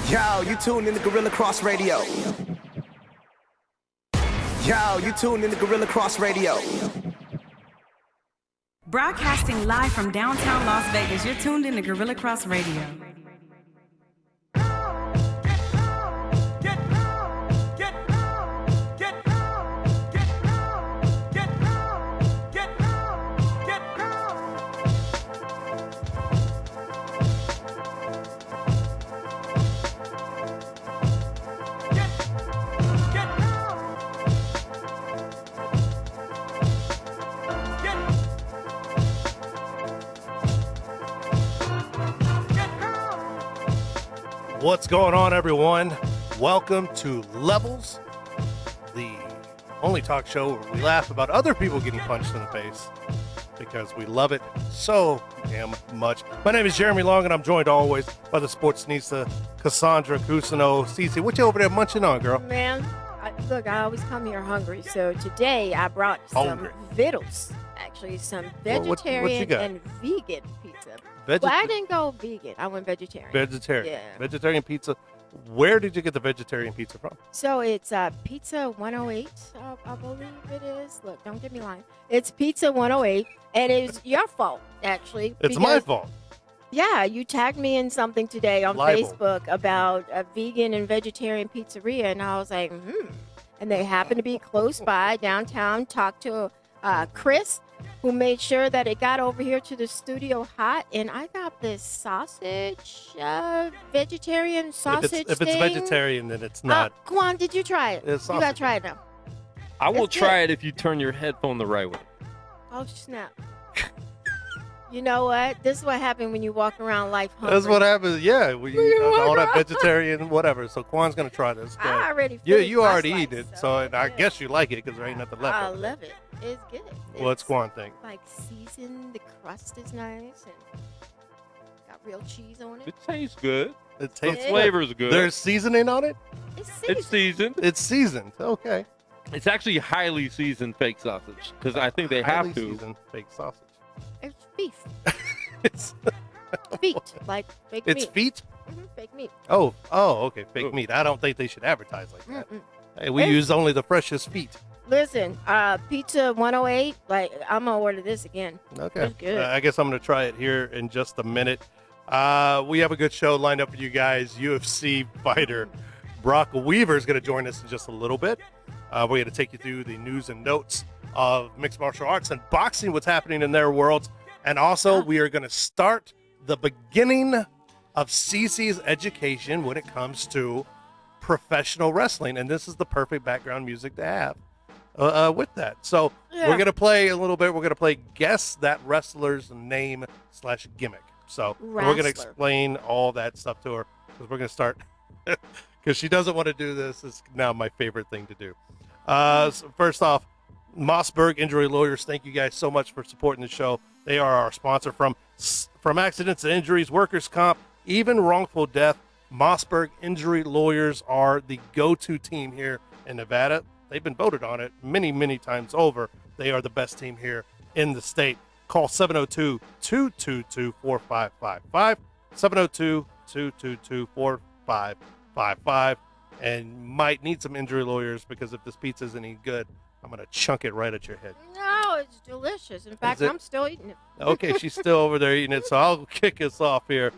Yo, you tuned in to Gorilla Cross Radio. Yo, you tuned in to Gorilla Cross Radio. Broadcasting live from downtown Las Vegas, you're tuned in to Gorilla Cross Radio. What's going on, everyone? Welcome to Levels, the only talk show where we laugh about other people getting punched in the face because we love it so damn much. My name is Jeremy Long, and I'm joined always by the sportsnista, Cassandra Cusino. Cece, what you over there munching on, girl? Man, look, I always come here hungry, so today I brought some vittles. Actually, some vegetarian and vegan pizza. Well, I didn't go vegan. I went vegetarian. Vegetarian. Yeah. Vegetarian pizza. Where did you get the vegetarian pizza from? So it's Pizza 108, I believe it is. Look, don't get me lying. It's Pizza 108, and it's your fault, actually. It's my fault. Yeah, you tagged me in something today on Facebook about a vegan and vegetarian pizzeria, and I was like, And they happen to be close by downtown. Talked to Chris, who made sure that it got over here to the studio hot, and I got this sausage, vegetarian sausage If it's vegetarian, then it's not. Quan, did you try it? It's you got to try it now. I will try it if you turn your headphone the right way. Oh, snap. You know what? This is what happened when you walk around life hungry. That's what happens. Yeah, all that vegetarian, whatever. So Quan's gonna try this. I already. You already eat it, so I guess you like it because there ain't nothing left. I love it. It's good. What's Quan think? Like seasoned. The crust is nice and got real cheese on it. It tastes good. It tastes. The flavor's good. There's seasoning on it. It's seasoned. It's seasoned. Okay. It's actually highly seasoned fake sausage because I think they have to. Seasoned fake sausage. It's beef. It's feet, like fake meat. It's feet? Mm-hmm, fake meat. Oh, okay, fake meat. I don't think they should advertise like that. Hey, we use only the freshest feet. Listen, Pizza 108, like, I'm going to order this again. Okay. It's good. I guess I'm going to try it here in just a minute. We have a good show lined up for you guys. UFC fighter Brok Weaver is going to join us in just a little bit. We're going to take you through the news and notes of mixed martial arts and boxing, what's happening in their worlds. And also, we are going to start the beginning of Cece's education when it comes to professional wrestling. And this is the perfect background music to have with that. So we're going to play a little bit. We're going to play Guess That Wrestler's Name / Gimmick. So we're going to explain all that stuff to her because we're going to start because she doesn't want to do this. It's now my favorite thing to do. So first off, Mossberg Injury Lawyers, thank you guys so much for supporting the show. They are our sponsor from accidents and injuries, workers' comp, even wrongful death. Mossberg Injury Lawyers are the go-to team here in Nevada. They've been voted on it many, many times over. They are the best team here in the state. Call 702-222-4555, 702-222-4555, and might need some injury lawyers because if this pizza is any good, I'm going to chunk it right at your head. No, it's delicious. In fact, I'm still eating it. Okay, she's still over there eating it, so I'll kick us off here.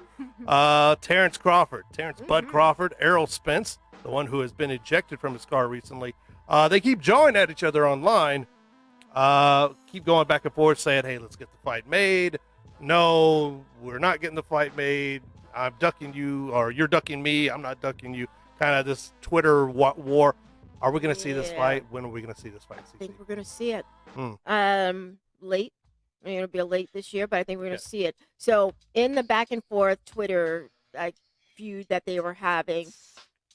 Terrence Bud Crawford, Errol Spence, the one who has been ejected from his car recently. They keep jawing at each other online, keep going back and forth saying, hey, let's get the fight made. No, we're not getting the fight made. I'm ducking you, or you're ducking me. I'm not ducking you. Kind of this Twitter war. Are we going to see this fight? When are we going to see this fight? I think we're going to see it late. I mean, it'll be late this year, but I think we're going to see it. So in the back and forth Twitter feud that they were having,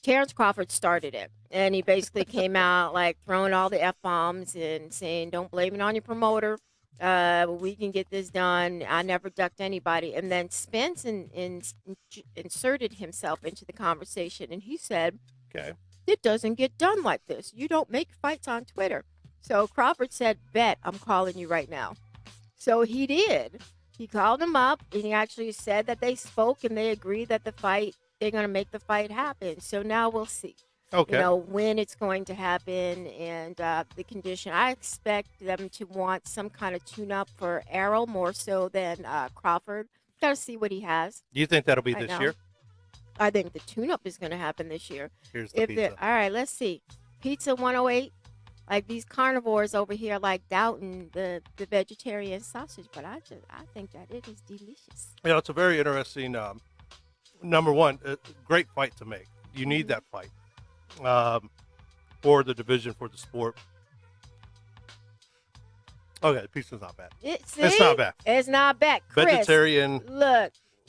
Terrence Crawford started it. And he basically came out like throwing all the F-bombs and saying, don't blame it on your promoter. We can get this done. I never ducked anybody. And then Spence inserted himself into the conversation. And he said, okay, it doesn't get done like this. You don't make fights on Twitter. So Crawford said, bet, I'm calling you right now. So he did. He called him up, and he actually said that they spoke, and they agreed that the fight they're going to make the fight happen. So now we'll see. Okay. You know, when it's going to happen and the condition. I expect them to want some kind of tune-up for Errol more so than Crawford. Got to see what he has. Do you think that'll be right this now. year? I think the tune-up is going to happen this year. Here's the pizza. All right, let's see. Pizza 108. Like these carnivores over here, like doubting the vegetarian sausage, but I think that it is delicious. You know, it's a very interesting. Number one, great fight to make. You need that fight for the division, for the sport. Okay, the pizza's not bad. It's not bad. It's not bad. Chris,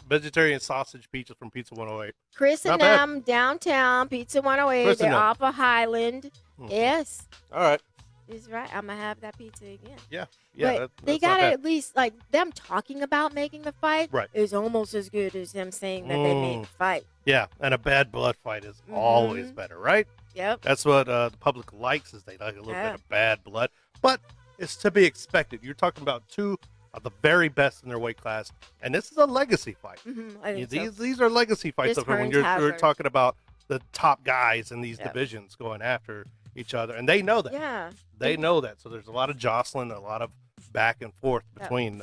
Vegetarian sausage pizza from Pizza 108. Chris Not and bad. them downtown Pizza 108. Chris and They're them. off of Highland. Mhm. Yes, All right. he's right. I'm gonna have that pizza again. Yeah. But they that's not gotta bad. at least like them talking about making the fight. Right. Is almost as good as them saying that they made the fight. Yeah, and a bad blood fight is always better, right? Yep. That's what the public likes, is they like a little Yeah. bit of bad blood. But it's to be expected. You're talking about two of the very best in their weight class, and this is a legacy fight. I think so. These are legacy fights. This When Hearns you're Hazard. talking about the top guys in these Yep. divisions going after each other, and they know that. Yeah. They know that. So there's a lot of jostling, a lot of back and forth Yep. between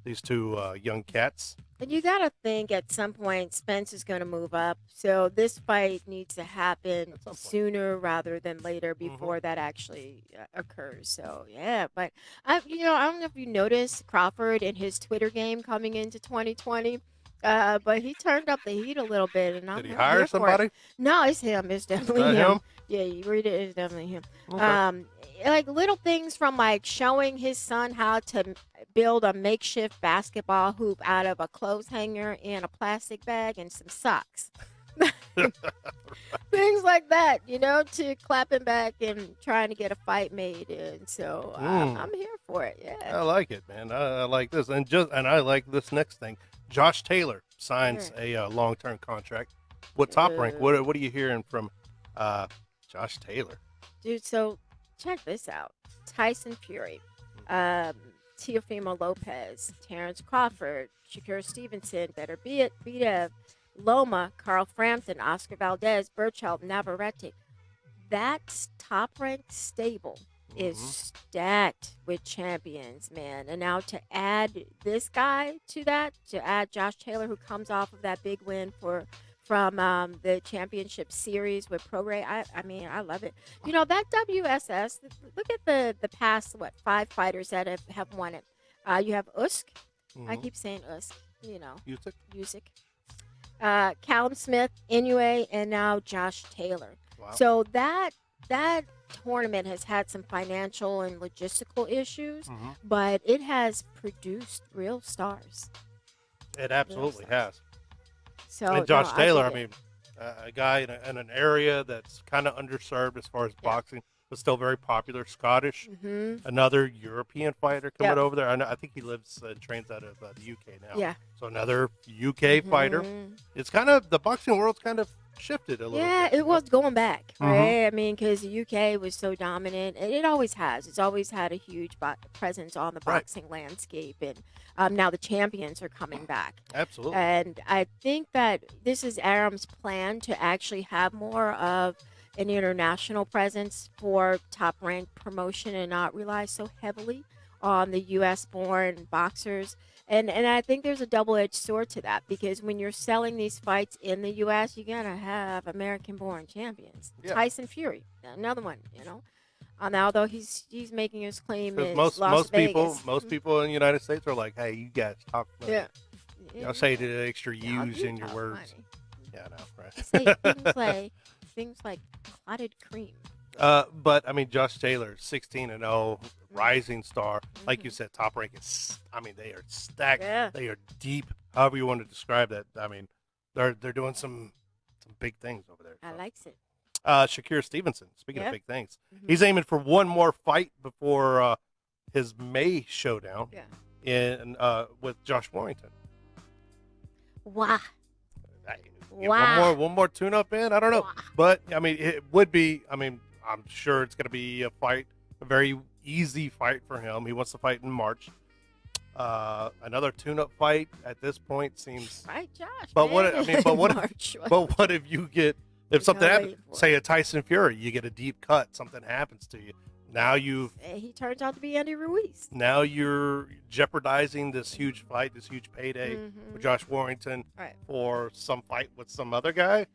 these two young cats. And you got to think at some point Spence is going to move up. So this fight needs to happen At some point. sooner rather than later before that actually occurs. So, yeah. But, I don't know if you noticed Crawford in his Twitter game coming into 2020. But he turned up the heat a little bit. And Did he I'm hire here for it. somebody? No, it's him. It's definitely Is that him. him? Yeah, you read it. It's definitely him. Okay. Like little things from like showing his son how to build a makeshift basketball hoop out of a clothes hanger and a plastic bag and some socks. Things like that, to clapping back and trying to get a fight made. And so I'm here for it. Yeah. I like it, man. I like this, and I like this next thing. Josh Taylor signs a long-term contract with Top Rank. What are you hearing from Josh Taylor? Dude, so check this out. Tyson Fury, Teofimo Lopez, Terrence Crawford, Shakur Stevenson, Better Bita, Loma, Carl Frampton, Oscar Valdez, Burchell, Navarrete. That top-ranked stable is stacked with champions, man. And now to add this guy to that, to add Josh Taylor, who comes off of that big win from the championship series with Prograis. I love it. That WSS, look at the past, 5 fighters that have won it. You have Usyk. I keep saying Usyk, Usyk. Callum Smith, Inoue, and now Josh Taylor. Wow. So that tournament has had some financial and logistical issues, but it has produced real stars. It absolutely has. So And Josh no, Taylor, dig it. a guy in an area that's kind of underserved as far as boxing, but still very popular. Scottish, another European fighter coming over there. I think he lives and trains out of the UK now. Yeah. So another UK fighter. It's kind of, the boxing world's kind of shifted a little bit. It was going back, right? Because the UK was so dominant, and it always has. It's always had a huge presence on the boxing landscape, and now the champions are coming back. Absolutely. And I think that this is Aram's plan to actually have more of an international presence for top-ranked promotion and not rely so heavily on the U.S.-born boxers. And I think there's a double-edged sword to that, because when you're selling these fights in the U.S., you're going to have American-born champions. Yeah. Tyson Fury, another one, although he's making his claim in Most Las people Vegas. in the United States are like, hey, you guys talk money. Yeah. I'll say the extra Yeah, U's you in your talk words. money. Yeah, I know, right? Say things like clotted cream. But I mean, Josh Taylor, 16-0, rising star. Like you said, Top Rank is. They are stacked. Yeah. They are deep. However you want to describe that. They're doing some big things over there. I likes it. Shakur Stevenson. Speaking of Yeah. big things, he's aiming for one more fight before his May showdown. Yeah. In with Josh Warrington. Wow. Get Wow. one more tune-up in. I don't know, Wow. but it would be. I'm sure it's going to be a very easy fight for him. He wants to fight in March. Another tune-up fight at this point seems. Right, Josh. But man. what I mean, but what? March. But what if you get if something Can't happens? wait for Say a Tyson Fury, you get a deep cut, something happens to you. Now He turns out to be Andy Ruiz. now you're jeopardizing this huge fight, this huge payday for Josh Warrington Right. for some fight with some other guy.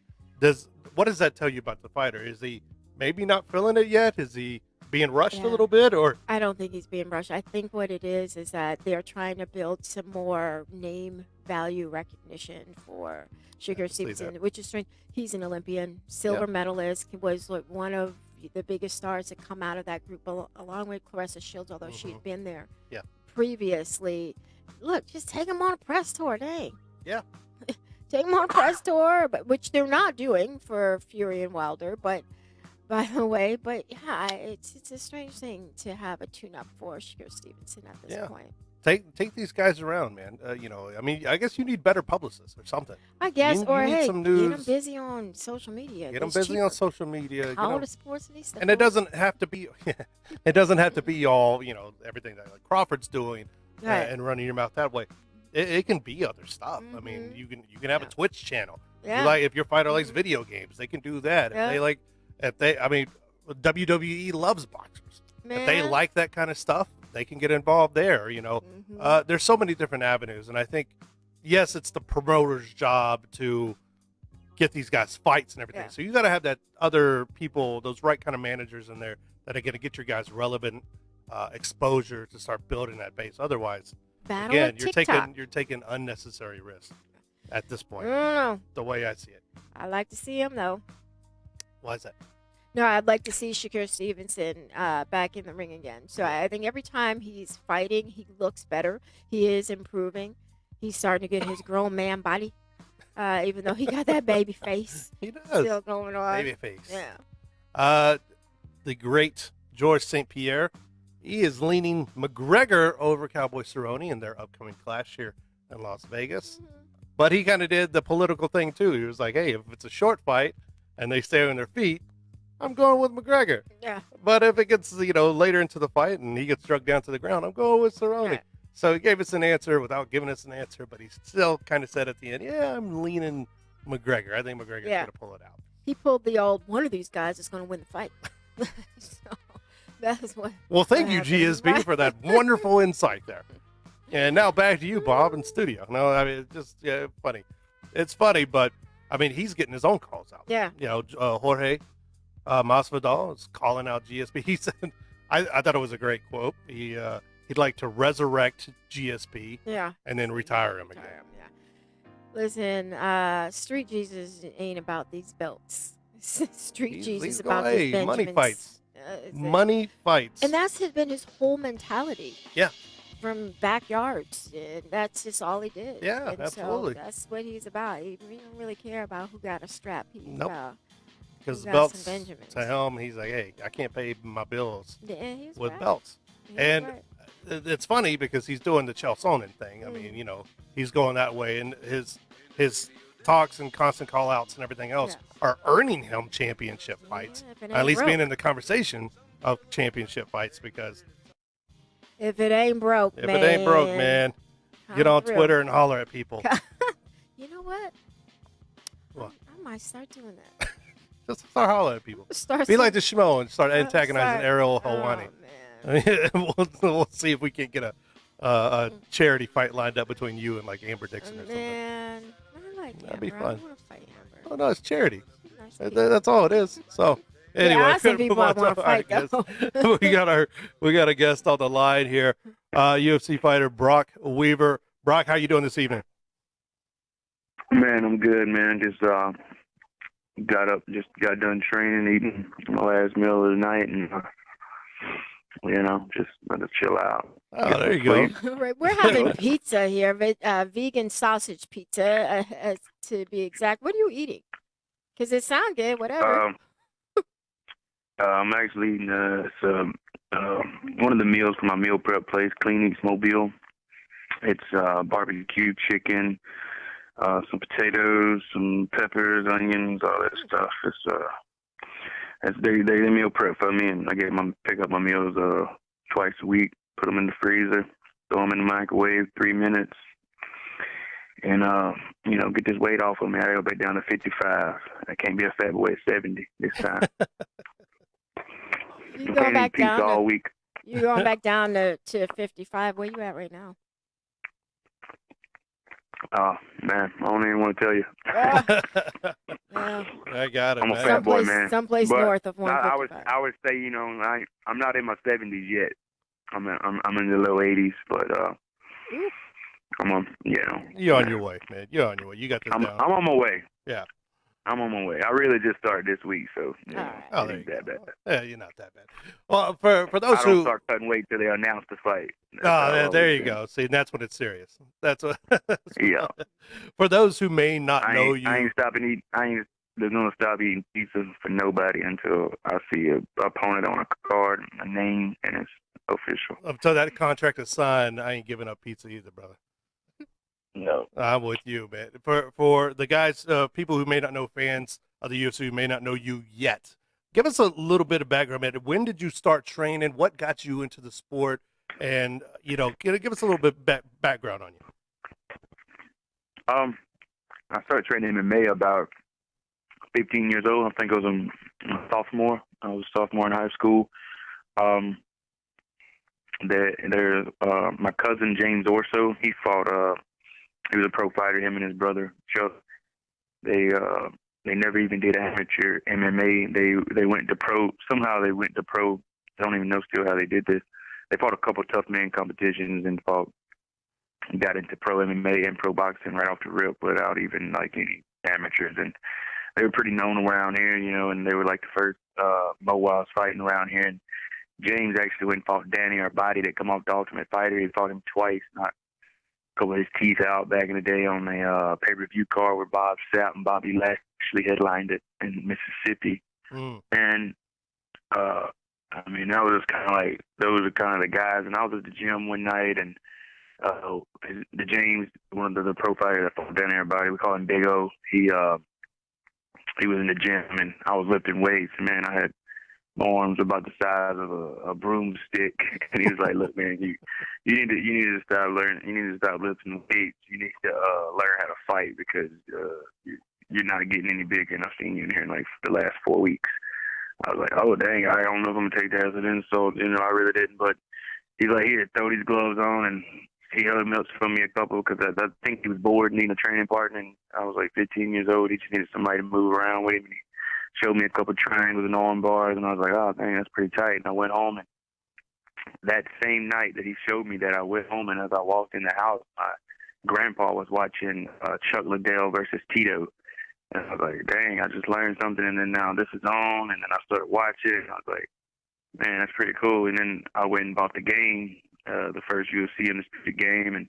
What does that tell you about the fighter? Is he maybe not feeling it yet? Is he being rushed Yeah. a little bit, or I don't think he's being rushed. I think what it is that they're trying to build some more name value recognition for Shakur can see Stevenson, that. which is strange. He's an Olympian, silver medalist. He was like one of the biggest stars to come out of that group, along with Clarissa Shields, although she had been there Yeah. previously. Look, just take him on a press tour, dang. Yeah. Take him on a press tour, which they're not doing for Fury and Wilder, but by the way, but yeah, it's a strange thing to have a tune-up for Shakur Stevenson at this Yeah. point. take these guys around, man. I mean, I guess you need better publicists or something. I guess, You or need hey, some get them news. busy on social media. Get them It's busy cheaper. on social media. All the sports and these stuff. And it doesn't have to be. It doesn't have to be all everything that like Crawford's doing Right. and running your mouth that way. It can be other stuff. I mean, you can have a Twitch channel. Yeah. If your fighter likes video games, they can do that. Yeah. I mean, WWE loves boxers. Man. If they like that kind of stuff, they can get involved there. There's so many different avenues, and I think, yes, it's the promoter's job to get these guys fights and everything. Yeah. So you got to have that other people, those right kind of managers in there that are going to get your guys relevant exposure to start building that base. Otherwise, Battle again, of you're TikTok. taking unnecessary risks at this I point. don't know. The way I see it. I like to see him though. Why is that? No, I'd like to see Shakur Stevenson back in the ring again. So I think every time he's fighting, he looks better. He is improving. He's starting to get his grown man body, even though he got that baby face He does. still going on. Baby face. Yeah. The great George St. Pierre, he is leaning McGregor over Cowboy Cerrone in their upcoming clash here in Las Vegas. But he kind of did the political thing too. He was like, hey, if it's a short fight and they stay on their feet, I'm going with McGregor. Yeah. But if it gets, later into the fight and he gets struck down to the ground, I'm going with Cerrone. Right. So he gave us an answer without giving us an answer, but he still kind of said at the end, yeah, I'm leaning McGregor. I think McGregor's going to pull it out. He pulled the old one of these guys is going to win the fight. So that's what. Well, thank what you, happened. GSP, for that wonderful insight there. And now back to you, Bob, in studio. No, I mean, it's just funny. It's funny, but I mean, he's getting his own calls out. Yeah. Jorge Masvidal is calling out GSP. He said, I thought it was a great quote. He'd like to resurrect GSP Yeah. and then retire him again. Yeah. Listen, Street Jesus ain't about these belts. Street Jesus He's about going, these hey, money Benjamins. fights. It's Money fights. And that's been his whole mentality. Yeah. From backyards. And that's just all he did. Yeah, and absolutely. So that's what he's about. He don't really care about who got a strap. He's, Nope. Because got belts some Benjamins. to him, he's like, hey, I can't pay my bills Yeah, he's with right. belts. He's And right. it's funny because he's doing the Chael Sonnen thing. I mean, he's going that way, and his talks and constant call outs and everything else are earning him championship fights. if it At ain't least broke. being in the conversation of championship fights, because If it ain't broke, if it ain't broke, man, get come on through. Twitter and holler at people. You know what? What? I might start doing that. Just start hollering at people. Start Be like the Shmo and start antagonizing start- Ariel Oh, Helwani. man. We'll see if we can get a charity fight lined up between you and like Amber Dixon or something. Man, I like That'd be Amber. fun. I want to fight Amber. Oh no, it's charity. Nice That- people. That's all it is. So anyway, I see move people on I to wanna our fight, guest. though. we got a guest on the line here, UFC fighter Brok Weaver. Brock, how you doing this evening? Man, I'm good, man. Just got done training, eating my last meal of the night, and just let it chill out. Oh, there you go. All right, we're having pizza here, vegan sausage pizza, to be exact. What are you eating? Because it sounds good, whatever. I'm actually eating one of the meals from my meal prep place, Clean Eats Mobile. It's barbecue chicken, some potatoes, some peppers, onions, all that stuff. It's they meal prep for me, and I pick up my meals twice a week, put them in the freezer. throw them in the microwave 3 minutes, and get this weight off of me. I gotta go back down to 55. I can't be a fat boy at 70 this time. You going back pizza down all to, week. you going back down to 55. Where you at right now? Oh man, I don't even want to tell you. Well, I got it, I'm a man. fat boy, man. Someplace But north of I 155. would say, I'm not in my 70s yet. I'm in the low 80s, but Ooh. You're on your way, man. You're on your way. You got this I'm down. on my way. Yeah. I'm on my way. I really just started this week, so All right. Oh, it there ain't you that go. bad. Yeah, you're not that bad. Well, for those I don't who start cutting weight till they announce the fight. there you go. See, that's when it's serious. That's what. Yeah. For those who may not know you, I ain't gonna stop eating pizza for nobody until I see a opponent on a card, a name, and it's official. until that contract is signed, I ain't giving up pizza either, brother. No. I'm with you, man. For the guys, people who may not know, fans of the UFC who may not know you yet, give us a little bit of background, man. When did you start training? What got you into the sport? And give us a little bit background on you. I started training MMA about 15 years old. I think I was a sophomore. I was a sophomore in high school. My cousin James Orso, he fought. He was a pro fighter. Him and his brother Chuck. They never even did amateur MMA. They went to pro. Somehow they went to pro. I don't even know still how they did this. They fought a couple of tough man competitions and got into pro MMA and pro boxing right off the rip without even like any amateurs. And they were pretty known around here, and they were like the first Mowas fighting around here. And James actually went and fought Danny Arbati that come off the Ultimate Fighter. He fought him twice, knocked a couple of his teeth out back in the day on a pay-per-view card where Bob Sapp and Bobby Lashley headlined it in Mississippi. And that was kind of like, those are kind of the guys. And I was at the gym one night, and the James, one of the pro fighters that fought Danny Arbati, we call him Big O. He was in the gym, and I was lifting weights. Man, I had my arms about the size of a broomstick, and he was like, "Look, man, you need to stop learning. You need to stop lifting weights. You need to learn how to fight because you're not getting any bigger." And I've seen you in here in like the last 4 weeks. I was like, "Oh dang, I don't know if I'm gonna take that as an insult." I really didn't. But he's like, "Here, throw these gloves on," and he held milks from me a couple because I think he was bored, needing a training partner. And I was like 15 years old. He just needed somebody to move around with him. And he showed me a couple of triangles and arm bars, and I was like, "Oh, dang, that's pretty tight." And I went home, and that same night that he showed me that, I went home, and as I walked in the house, my grandpa was watching Chuck Liddell versus Tito. And I was like, dang, I just learned something, and then now this is on, and then I started watching, and I was like, man, that's pretty cool. And then I went and bought the game, the first UFC Undisputed game, and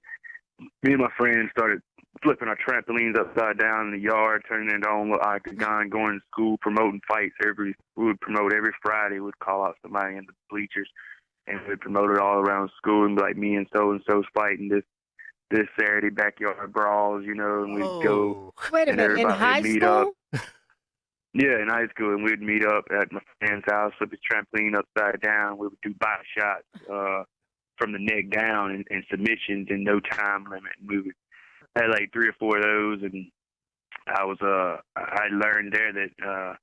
me and my friends started flipping our trampolines upside down in the yard, turning it into our own little octagon, going to school, promoting fights. We would promote every Friday. We'd call out somebody in the bleachers, and we'd promote it all around school, and be like, me and so-and-so's fighting this Saturday, backyard brawls, and we'd go. Wait a and minute, in everybody high would meet school? up. Yeah, in high school, and we'd meet up at my friend's house, flip his trampoline upside down. We would do body shots from the neck down and submissions in no time limit. And we would had like 3 or 4 of those, and I learned there that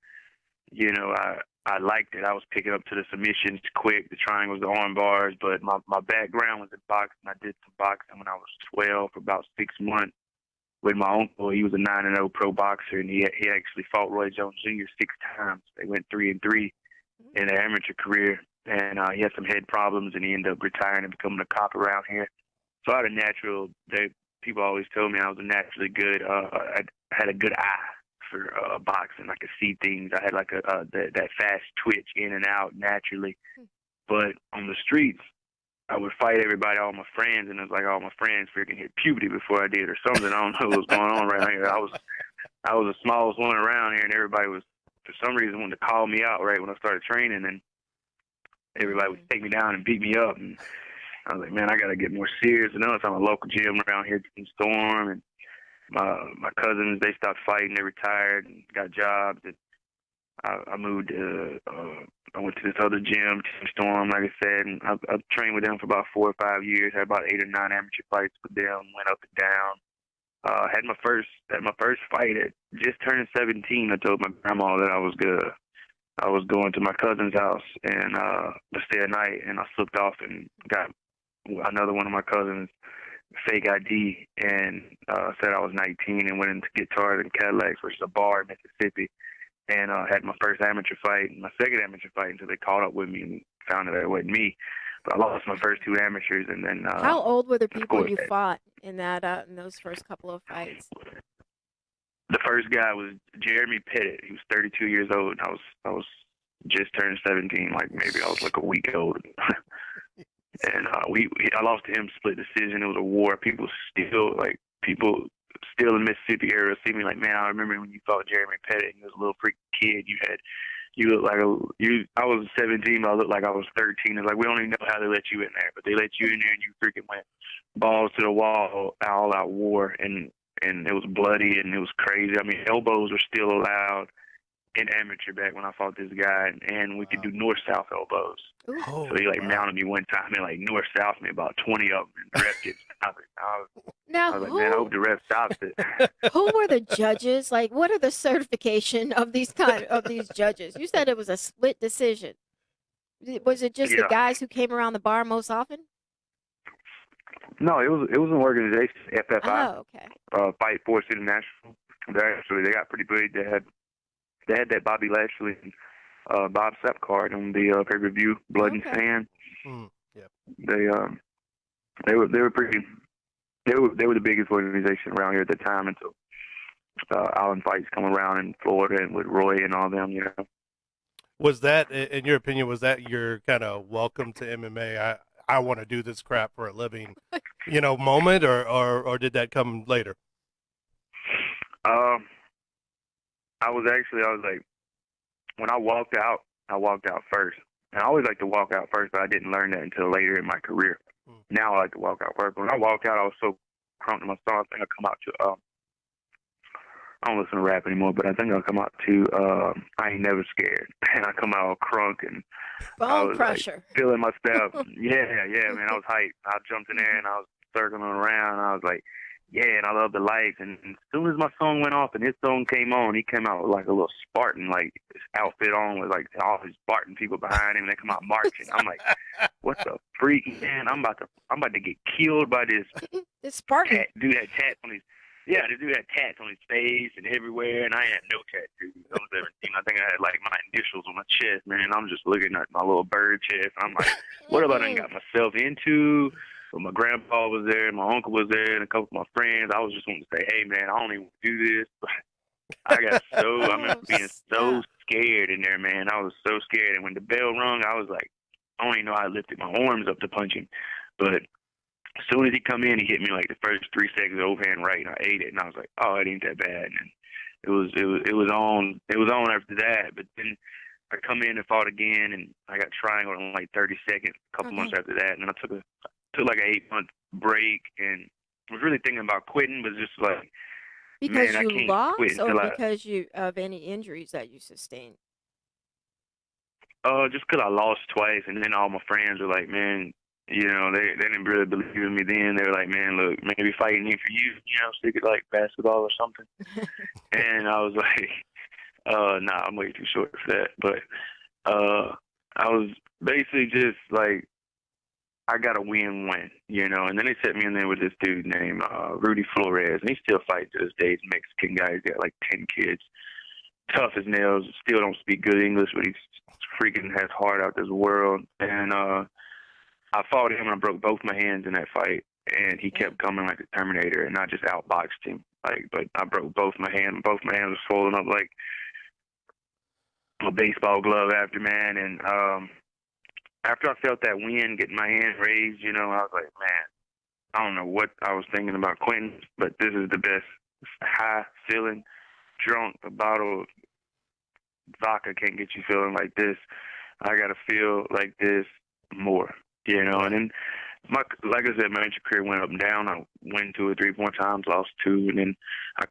I liked it. I was picking up to the submissions quick, the triangles, the arm bars, but my background was in boxing. I did some boxing when I was 12 for about 6 months with my uncle. He was a 9-0 pro boxer, and he actually fought Roy Jones Jr. 6 times. They went 3-3 in their amateur career, and he had some head problems, and he ended up retiring and becoming a cop around here. So I had people always told me I was a naturally good, I had a good eye for boxing. I could see things. I had like that fast twitch in and out naturally. But on the streets, I would fight everybody, all my friends, and it was like all my friends freaking hit puberty before I did or something. I don't know what was going on around here. I was the smallest one around here, and everybody was, for some reason, wanted to call me out right when I started training, and everybody would take me down and beat me up. And I was like, man, I got to get more serious. And then I found a local gym around here in Storm, and my cousins, they stopped fighting, they retired and got jobs. And I moved to I went to this other gym, Team Storm, like I said, and I trained with them for about 4 or 5 years. Had about 8 or 9 amateur fights with them. Went up and down. Had my first fight at just turning 17. I told my grandma that I was good. I was going to my cousin's house and to stay a night, and I slipped off and got another one of my cousins fake ID and said I was 19 and went into Guitars and Cadillacs, which is a bar in Mississippi, and had my first amateur fight, and my second amateur fight until they caught up with me and found out it wasn't me. But I lost my first 2 amateurs, and then How old were the people course, you fought in that in those first couple of fights? the first guy was Jeremy Pettit. He was 32 years old. And I was just turned 17, like maybe I was like a week old. And I lost to him split decision. It was a war. People still in Mississippi area see me like, man, I remember when you fought Jeremy Pettit. You was a little freaking kid. You look like I was 17, but I looked like I was 13. It's like, we don't even know how they let you in there, but they let you in there and you freaking went balls to the wall, all out war, and it was bloody and it was crazy. I mean, elbows were still allowed in amateur back when I fought this guy, and we could do north-south elbows. Oh, So he mounted me one time and north-south me about 20 of them, and the ref didn't stop it. I was like, man, I hope the ref stops it. Who were the judges? Like, what are the certification of these judges? You said it was a split decision. Was it just the Yeah. guys who came around the bar most often? No, it was an organization, FFI, Oh, okay. Fight Force International. They got pretty big. They had that Bobby Lashley and Bob Sapp card on the pay-per-view, Blood and Okay. Sand. Yep. They were pretty. They were the biggest organization around here at the time until Island Fights come around in Florida and with Roy and all them. Was that, in your opinion, was that your kind of welcome to MMA? I want to do this crap for a living, moment, or did that come later? I was like, when I walked out first. And I always like to walk out first, but I didn't learn that until later in my career. Now I like to walk out first. But when I walked out, I was so crunk to my song. I think I come out to, I don't listen to rap anymore, but I think I'll come out to I Ain't Never Scared. And I come out all crunk and I Bone was crusher. like, feeling my step. yeah, man. I was hyped. I jumped in there and I was circling around. And I was like, yeah, and I love the lights. And as soon as my song went off and his song came on, he came out with like a little Spartan, like his outfit on with like all his Spartan people behind him. And they come out marching. I'm like, what the freak, man? I'm about to get killed by this This Spartan. dude had tats on his. Yeah, the dude had tats on his face and everywhere, and I had no tattoos. I was 17. I think I had like my initials on my chest, man. I'm just looking at my little bird chest. I'm like, what have I done got myself into? But my grandpa was there, my uncle was there, and a couple of my friends. I was just wanting to say, hey, man, I don't even do this. I remember being so scared in there, man. I was so scared. And when the bell rung, I was like, I don't even know how I lifted my arms up to punch him. But as soon as he come in, he hit me like the first 3 seconds overhand right, and I ate it, and I was like, oh, it ain't that bad. And it was on after that. But then I come in and fought again, and I got triangled in like 30 seconds a couple months after that, and then I took like an 8-month break, and I was really thinking about quitting, but just like, Because man, I you can't lost, quit or until because of any injuries that you sustained? Just because I lost twice, and then all my friends were like, man, they didn't really believe in me then. They were like, man, look, maybe fighting here for you, so you could like basketball or something. And I was like, nah, I'm way too short for that. But I was basically just like, I got a win-win, and then they set me in there with this dude named Rudy Flores, and he still fights to this day. He's a Mexican guy. He's got like 10 kids. Tough as nails, still don't speak good English, but he's freaking has heart out this world. And I fought him and I broke both my hands in that fight, and he kept coming like a Terminator, and I just outboxed him. But I broke both my hands. Both my hands were swollen up like a baseball glove after, man. And after I felt that wind getting my hand raised, I was like, man, I don't know what I was thinking about quitting, but this is the best high feeling. Drunk, a bottle of vodka can't get you feeling like this. I gotta feel like this more, And then like I said, my amateur career went up and down. I won 2 or 3 more times, lost 2, and then I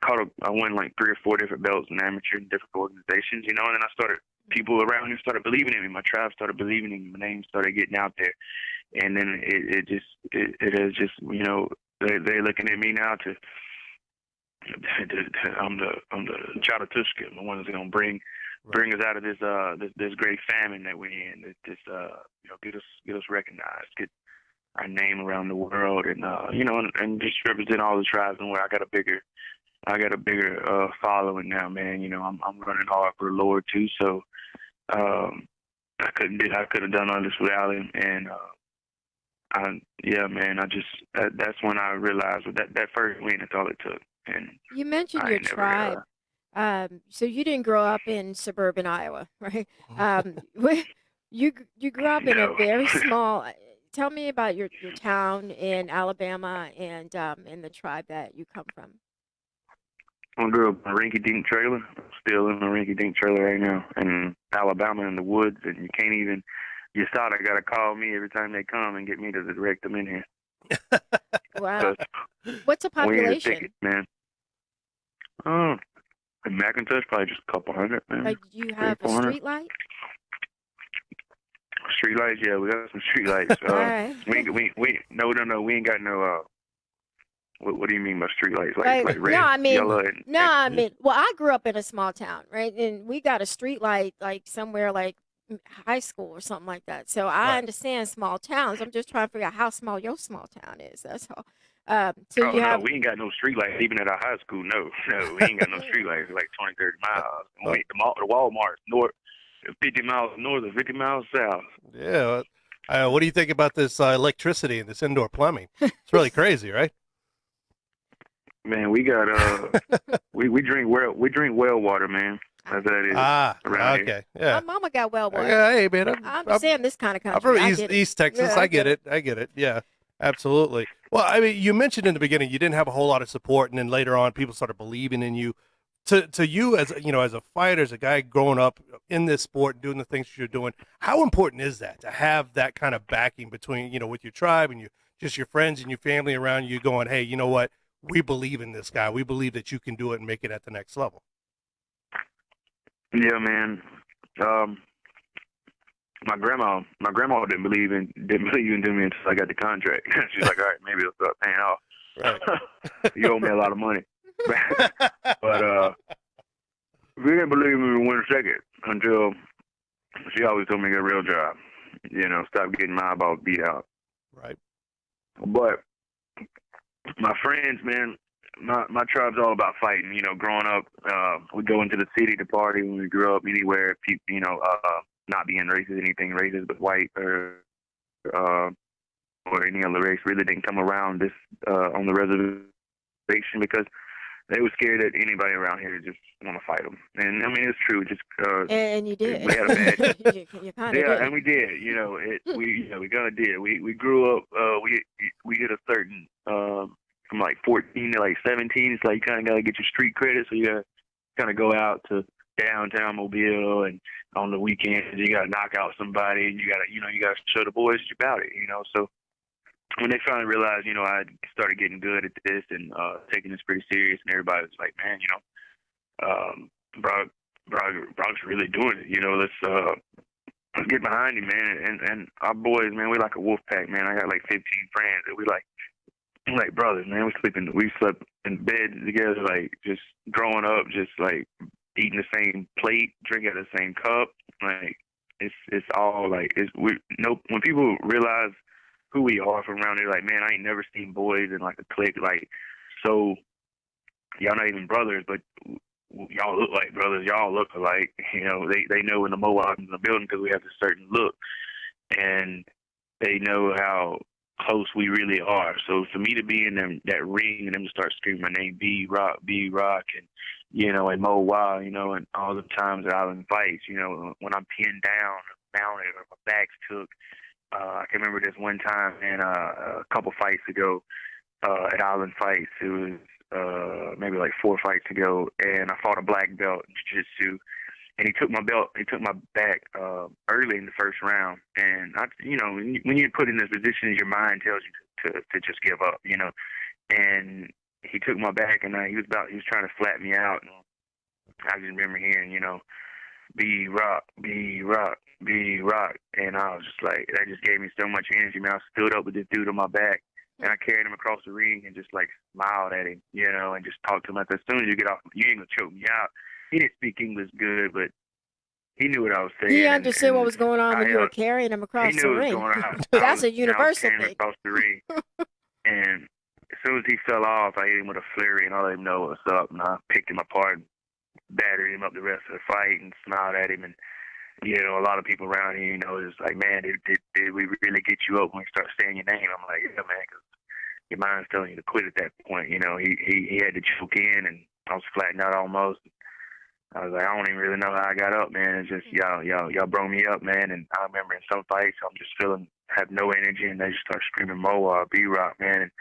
won like 3 or 4 different belts in amateur in different organizations, and then I started, people around here started believing in me. My tribe started believing in me. My name started getting out there, and then it is just, they're looking at me now to I'm the Chatatushka, the one that's gonna bring us out of this great famine that we're in. Get us recognized, get our name around the world, and and just represent all the tribes. And where I got a bigger following now, man. I'm running hard for the Lord too, so I could have done all this without him. And that's when I realized that first win, that's all it took. And You mentioned I your ain't never, tribe. So you didn't grow up in suburban Iowa, right? You grew up in a no. very small. Tell me about your town in Alabama and the tribe that you come from. I grew up in a rinky-dink trailer. I'm still in a rinky-dink trailer right now in Alabama in the woods, and you can't even. Your starter got to call me every time they come and get me to direct them in here. Wow. What's the We ain't a population? ticket, man. In McIntosh, probably just a couple hundred, man. Like, do you have a 400. street light? Street lights, yeah, we got some street lights. All right. We ain't got no. What do you mean by street lights? Right. Like red, No, I mean, yellow, and well, I grew up in a small town, right? And we got a street light like somewhere like high school or something like that. So I Right. understand small towns. I'm just trying to figure out how small your small town is. That's all. So you no, have. we ain't got no street lights even at our high school. No, we ain't got no street lights like 20, 30 miles. And the Walmart north, 50 miles north or 50 miles south. Yeah. What do you think about this electricity and this indoor plumbing? It's really crazy, right? Man, we got we drink well water, man. That's what it is. around here. Okay. Yeah. My mama got well water. Yeah, hey, man. I understand this kind of country. I'm from I East, get it. East Texas. Yeah, I get it. I get it. Yeah, absolutely. Well, I mean, you mentioned in the beginning you didn't have a whole lot of support, and then later on, people started believing in you. To you as as a fighter, as a guy growing up in this sport, doing the things you're doing, how important is that to have that kind of backing between with your tribe and just your friends and your family around you, going, hey, you know what? We believe in this guy. We believe that you can do it and make it at the next level. Yeah, man. My grandma didn't believe in me until I got the contract. She's like, all right, maybe it'll start paying off. Right. You owe me a lot of money. But we didn't believe me in 1 second until she always told me to get a real job. Stop getting my eyeballs beat out. Right. But my friends, man, my tribe's all about fighting. Growing up, we go into the city to party when we grew up. Anywhere, not being racist, anything racist, but white or any other race really didn't come around this on the reservation because they were scared that anybody around here just want to fight them. And I mean, it's true. Just and you did. We had a bad. you kind of Yeah, did. and we did. We kind of did. We grew up. We hit a certain from like 14 to like 17. It's like you kind of got to get your street credit, so you got to kind of go out to downtown Mobile, and on the weekends you got to knock out somebody, and you got to show the boys about it. So when they finally realized, I started getting good at this and taking this pretty serious, and everybody was like, man, Brok's really doing it. Let's get behind him, man. And our boys, man, we like a wolf pack, man. I got like 15 friends, and we like brothers, man. We slept in bed together, like just growing up, just like eating the same plate, drinking out the same cup. Like it's all like when people realize who we are from around here, like, man, I ain't never seen boys in like a clique, like, so y'all not even brothers, but y'all look like brothers. Y'all look alike. They know when the Mohawks in the building because we have a certain look, and they know how close we really are. So for me to be in that ring and them to start screaming my name, B-Rock, and and Mo Wow, and all the times that I was in fights, when I'm pinned down, mounted, or my back's took. I can remember this one time, man, a couple fights ago at Island Fights. It was maybe like 4 fights ago, and I fought a black belt in jiu-jitsu, and he took my belt. He took my back early in the first round. And when you're put in this position, your mind tells you to just give up. And he took my back, and he was trying to flatten me out. And I just remember hearing, be rock, be rock, be rock. And I was just like, that just gave me so much energy, man. I stood up with this dude on my back, and I carried him across the ring and just like smiled at him, and just talked to him. Like, as soon as you get off, you ain't gonna choke me out. He didn't speak English good, but he knew what I was saying. He understood what was going on when you were carrying him across he knew the what was ring. going on. That's a I was universal carrying him thing. across the ring, and as soon as he fell off, I hit him with a flurry, and I let him know what's up, and I picked him apart, and battered him up the rest of the fight, and smiled at him. And a lot of people around here, it's like, man, did we really get you up when we start saying your name? I'm like, yeah, man, because your mind's telling you to quit at that point. He had to choke in, and I was flattened out almost. I was like, I don't even really know how I got up, man. It's just y'all brought me up, man. And I remember in some fights, I'm just have no energy, and they just start screaming Moa, B-Rock, man. And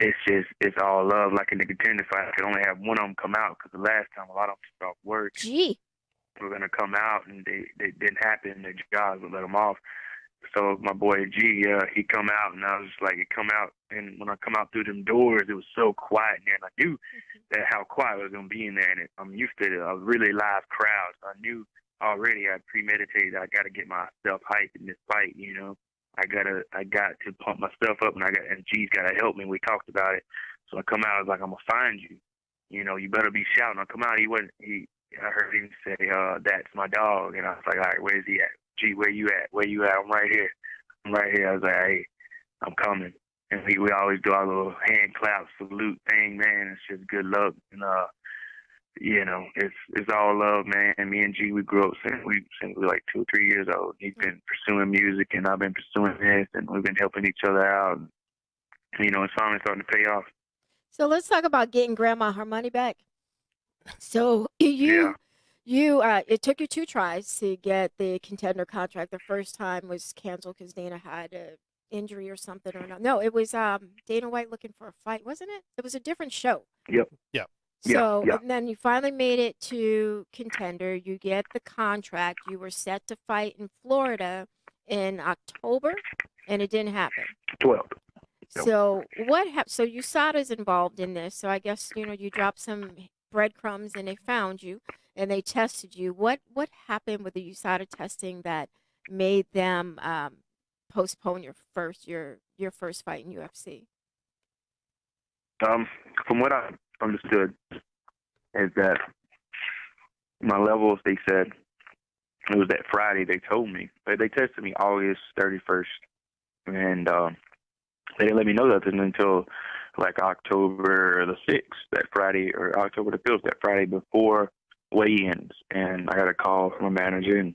it's all love. Like in the contender fight, I could only have one of them come out because the last time a lot of them stopped work. Gee. Were going to come out, and they didn't happen. Their jobs would let them off. So my boy G, he come out, and I was just like, he come out, and when I come out through them doors, it was so quiet in there, and I knew that how quiet it was going to be in there, and I'm used to a really live crowd, so I knew already, I premeditated, I got to get myself hyped in this fight, I got to pump myself up, and G's got to help me. We talked about it. So I come out, I was like, I'm going to find you. You better be shouting. I come out, I heard him say, that's my dog. And I was like, all right, where is he at? G, where you at? Where you at? I'm right here. I was like, hey, I'm coming. And we always do our little hand clap, salute thing, man. It's just good luck. And, it's all love, man. And me and G, we grew up since we were like 2 or 3 years old. He's been pursuing music, and I've been pursuing this, and we've been helping each other out. And, it's finally starting to pay off. So let's talk about getting grandma her money back. So it took you 2 tries to get the contender contract. The first time was canceled because Dana had an injury or something or not. No, it was Dana White looking for a fight, wasn't it? It was a different show. Yep. Yeah. So and then you finally made it to contender. You get the contract. You were set to fight in Florida in October, and it didn't happen. 12. So what happened? So USADA's involved in this. So I guess you dropped some breadcrumbs, and they found you, and they tested you. What happened with the USADA testing that made them postpone your first fight in UFC? From what I understood, is that my levels, they said, it was that Friday they told me. But they tested me August 31st, and they didn't let me know nothing until like October the 6th, that Friday, or October the 5th, that Friday before weigh-ins. And I got a call from a manager, and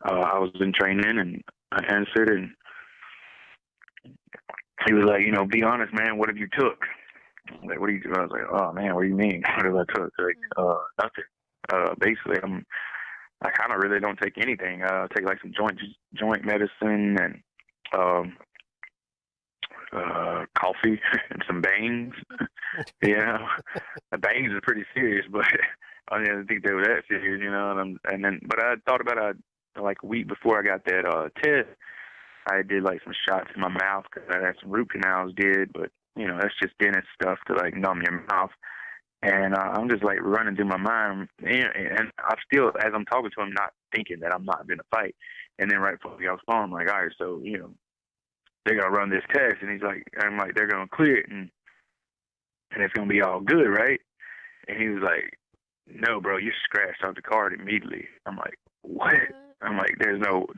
I was in training, and I answered, and he was like, be honest, man, what have you took? Like, what do you do? I was like, oh man, what do you mean? What have I took? Like, nothing. Basically, I kind of really don't take anything. I take like some joint medicine and coffee and some bangs. The bangs is pretty serious, but I didn't think they were that serious, But I thought about it like a week before I got that test. I did like some shots in my mouth because I had some root canals did, but that's just dentist stuff to like numb your mouth. And I'm just like running through my mind, and I'm still, as I'm talking to him, not thinking that I'm not going to fight. And then right before we got off the phone, I'm like, all right, so they're gonna run this test, and I'm like, they're gonna clear it, and it's gonna be all good, right? And he was like, no, bro, you scratched off the card immediately. I'm like, what? I'm like, there's no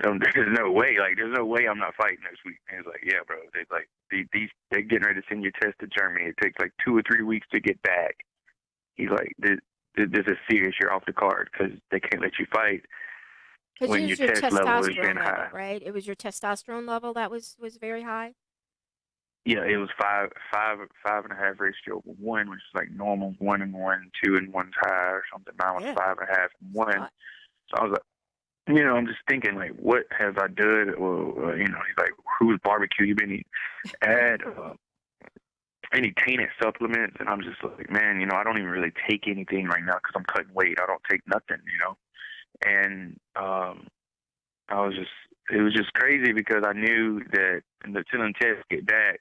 way. Like, there's no way I'm not fighting next week. And he's like, yeah, bro. They're getting ready to send your test to Germany. It takes like 2 or 3 weeks to get back. He's like, this is serious. You're off the card because they can't let you fight when your test level has been high. Right? It was your testosterone level that was very high. Yeah, it was 5.5 ratio 1, which is like normal 1 and 1, 2 and 1's high or something. Mine was 5.5 and 1. So I was like, I'm just thinking, like, what have I done? Well, he's like, whose barbecue you been eating? Add any tainted supplements, and I'm just like, man, I don't even really take anything right now because I'm cutting weight. I don't take nothing, and it was just crazy because I knew that until the test get back,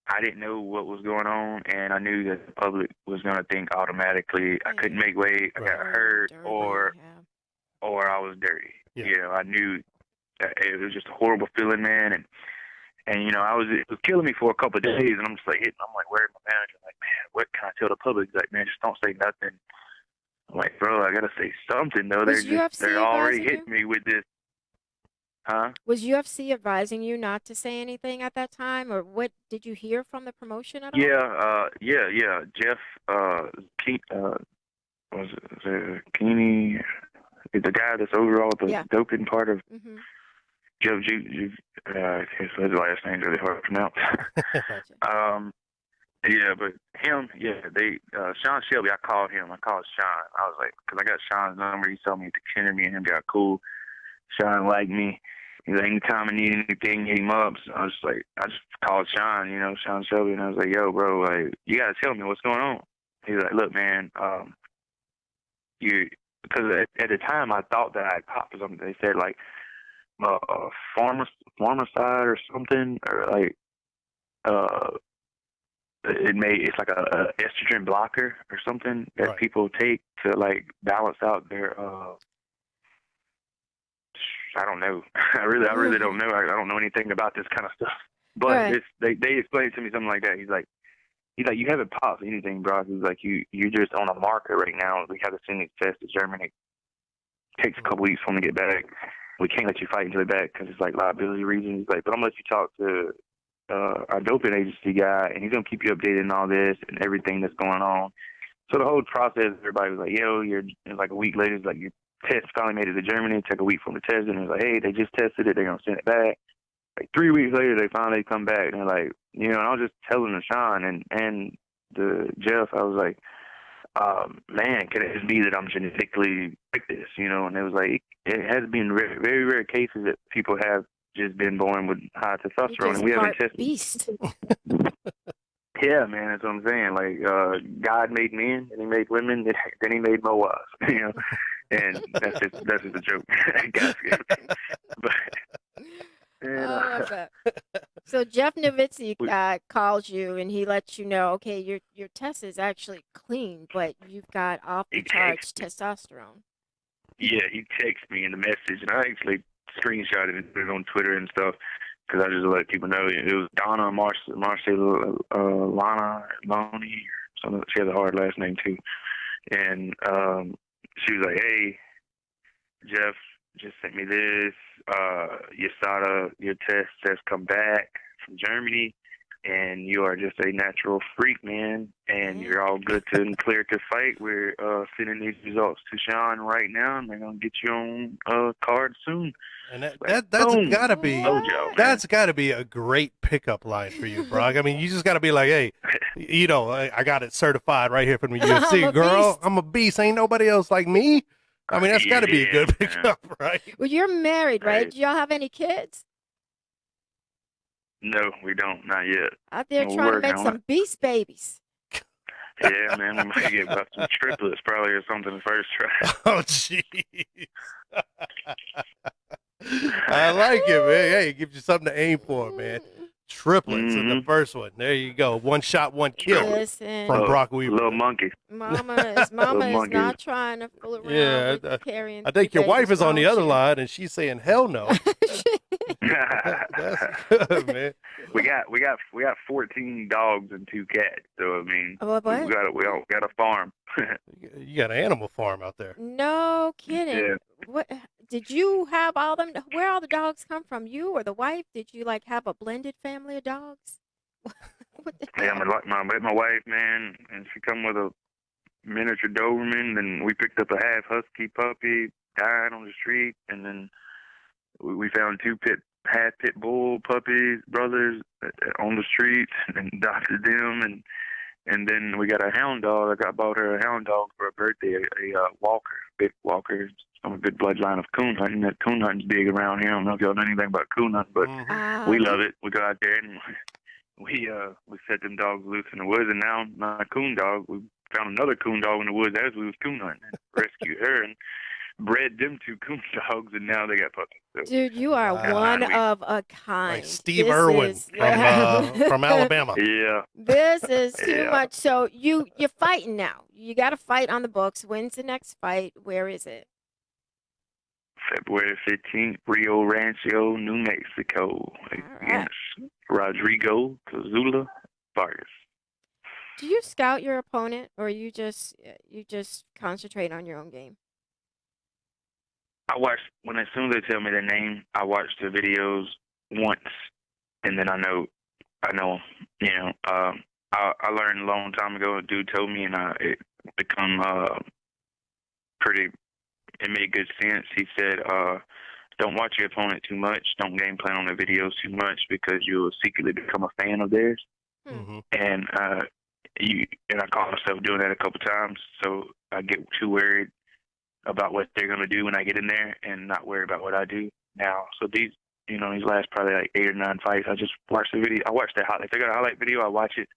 I didn't know what was going on, and I knew that the public was going to think automatically I couldn't make weight, I got hurt, or I was dirty. Yeah. You know, I knew that it was just a horrible feeling, man, and you know, it was killing me for a couple of days, and I'm just like I'm like, where's my manager? I'm like, man, what can I tell the public? He's like, man, just don't say nothing. I'm like, bro, I gotta say something though. They're already hitting me with this. Huh? Was UFC advising you not to say anything at that time, or what did you hear from the promotion at all? Yeah. Jeff, was it Keeney, the guy that's over all the doping part of Jeff his last name's really hard to pronounce. Yeah, but him, they, Sean Shelby, I called him. I called Sean. I was like, because I got Sean's number. He told me to Kenner, me and him got cool. Sean liked me. He's like, anytime I need anything, hit him up. So I just called Sean, you know, Sean Shelby, and I was like, yo, bro, like, you got to tell me what's going on. He's like, look, man, because at the time I thought that I popped or something. They said, like, pharmacide or something, or like, it's like a estrogen blocker or something that people take to, like, balance out their, I don't know. I really don't know. I don't know anything about this kind of stuff. But they explained to me something like that. He's like, you haven't popped anything, bro. He's like, you're just on a marker right now. We have to send these tests to Germany. It takes a couple weeks for them to get back. We can't let you fight until they're back because it's like liability reasons. He's like, but I'm gonna let you talk to our doping agency guy, and he's gonna keep you updated on all this and everything that's going on. So the whole process, everybody was like, yo, it's like a week later, it's like your test finally made it to Germany. It took a week from the test, and it was like, hey, they just tested it. They're gonna send it back. Like 3 weeks later, they finally come back, and they're like, you know. And I was just telling the Sean and the Jeff, I was like, man, can it just be that I'm genetically like this, you know? And it was like, it has been very rare cases that people have just been born with high testosterone, and we haven't tested. Beast. Yeah, man, that's what I'm saying. Like, God made men, and He made women, then He made more wives, you know. And that's just a joke. But, so Jeff Nowitzki calls you, and he lets you know, okay, your test is actually clean, but you've got off the charts testosterone. Yeah, he texted me in the message, and I actually screenshotted it and put it on Twitter and stuff, because I just let people know. It was Donna Marcella Lana Loney or something. She has a hard last name too, and she was like, "Hey, Jeff just sent me this. Your test has come back from Germany, and you are just a natural freak, man. And you're all good and clear to fight. We're sending these results to Sean right now, and they're gonna get you on card soon." And that's gotta be a great pickup line for you, Brok. I mean, you just gotta be like, hey, you know, I got it certified right here from the UFC, girl. I'm a beast. Ain't nobody else like me. I mean, that's got to be a good pickup, right? Well, you're married, right? Do y'all have any kids? No, we don't. Not yet. Out there trying to make some beast babies. Yeah, man. We might get about some triplets probably or something the first try. Oh, jeez. I like it, man. Hey, it gives you something to aim for, man. Triplets in the first one. There you go. One shot, one kill. Listen, from Brok Weaver. Little monkey. Mama is not trying to fool around with carrying. I think your wife is on the other line, and she's saying, "Hell no." That's good, man. We got 14 dogs and 2 cats. So I mean, we got a farm. You got an animal farm out there. No kidding. Yeah. What did you have all them? Where all the dogs come from? You or the wife? Did you like have a blended family of dogs? Yeah, my wife, man, and she come with a miniature Doberman. Then we picked up a half husky puppy, died on the street, and then we found 2 half pit bull puppies, brothers, on the street, and adopted them, and then we got a hound dog. I bought her a hound dog for her birthday, a walker, big walker. I'm a good bloodline of coon hunting. That coon hunting's big around here. I don't know if y'all know anything about coon hunting, but we love it. We go out there and we set them dogs loose in the woods, and now my coon dog, we found another coon dog in the woods as we was coon hunting, and rescued her, and bred them two coon dogs, and now they got puppies. So, Dude, you are Wow. one Finally. of a kind. Like Steve This Irwin is- from Alabama. yeah, This is too Yeah. much. So you're fighting now. You got to fight on the books. When's the next fight? Where is it? February 15th, Rio Rancho, New Mexico, right. against Rodrigo Cazula Vargas. Do you scout your opponent, or you just concentrate on your own game? I watch as soon as they tell me their name, I watch the videos once, and then I know. You know, I learned a long time ago. A dude told me, and it become pretty. It made good sense. He said, "Don't watch your opponent too much. Don't game plan on their videos too much because you'll secretly become a fan of theirs." Mm-hmm. And I caught myself doing that a couple times. So I get too worried about what they're gonna do when I get in there, and not worry about what I do now. So these last probably like 8 or 9 fights, I just watch the video. I watch that highlight. If they got a highlight video, I watch it.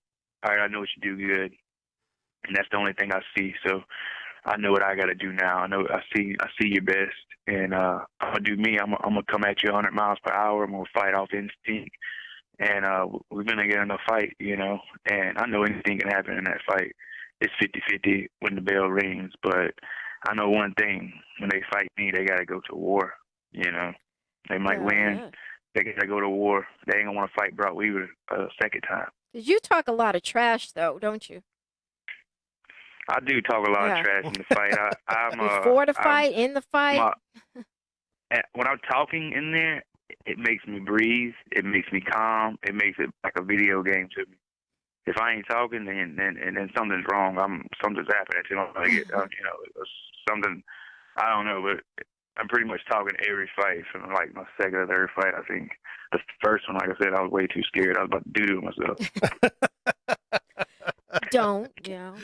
All right, I know what you do good, and that's the only thing I see. So I know what I got to do now. I see your best, and I'm gonna do me. I'm gonna come at you 100 miles per hour. I'm gonna fight off instinct, and we're gonna get in a fight, And I know anything can happen in that fight. It's 50-50 when the bell rings, but I know one thing: when they fight me, they gotta go to war. They might win. Yeah. They gotta go to war. They ain't gonna want to fight Brock Weaver a second time. You talk a lot of trash, though, don't you? I do talk a lot of trash in the fight. I'm Before the fight, in the fight. When I'm talking in there, it makes me breathe. It makes me calm. It makes it like a video game to me. If I ain't talking, then something's wrong. Something's happening to me. Like something. I don't know, but I'm pretty much talking every fight from like my second or third fight. I think the first one, like I said, I was way too scared. I was about to do myself. Don't,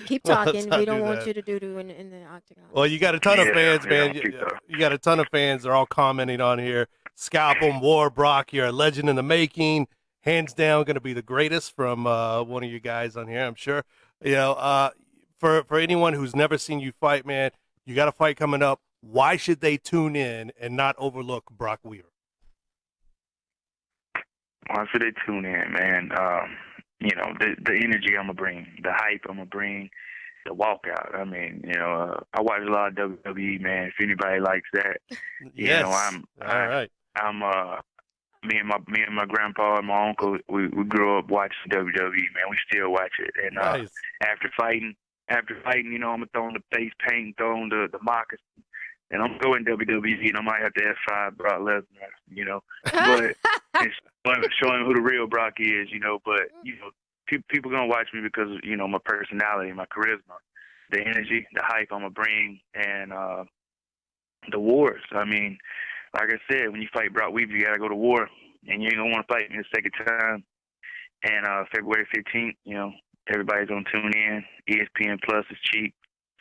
keep Well, talking. let's not We don't do want that. you to do in the octagon. Well, you got a ton of fans, man. keep talking. You got a ton of fans. They're all commenting on here. Scalp 'em, War Brock. You're a legend in the making. Hands down, going to be the greatest from one of you guys on here, I'm sure. For anyone who's never seen you fight, man, you got a fight coming up. Why should they tune in and not overlook Brock Weaver? Why should they tune in, man? The energy I'm gonna bring, the hype I'm gonna bring, the walkout. I mean, I watch a lot of WWE, man. If anybody likes that, Yes. all right. Me and my grandpa and my uncle, we grew up watching WWE, man. We still watch it. And Nice. after fighting, I'm gonna throw on the face paint, throw on the moccasins, and I'm going WWE, and I might have to F5 Brock Lesnar, but and showing who the real Brock is, But people gonna watch me because of my personality, my charisma, the energy, the hype I'm gonna bring, and the wars. I mean, like I said, when you fight Brock Weaver, you gotta go to war, and you ain't gonna want to fight me the second time. And February 15th, everybody's gonna tune in. ESPN Plus is cheap,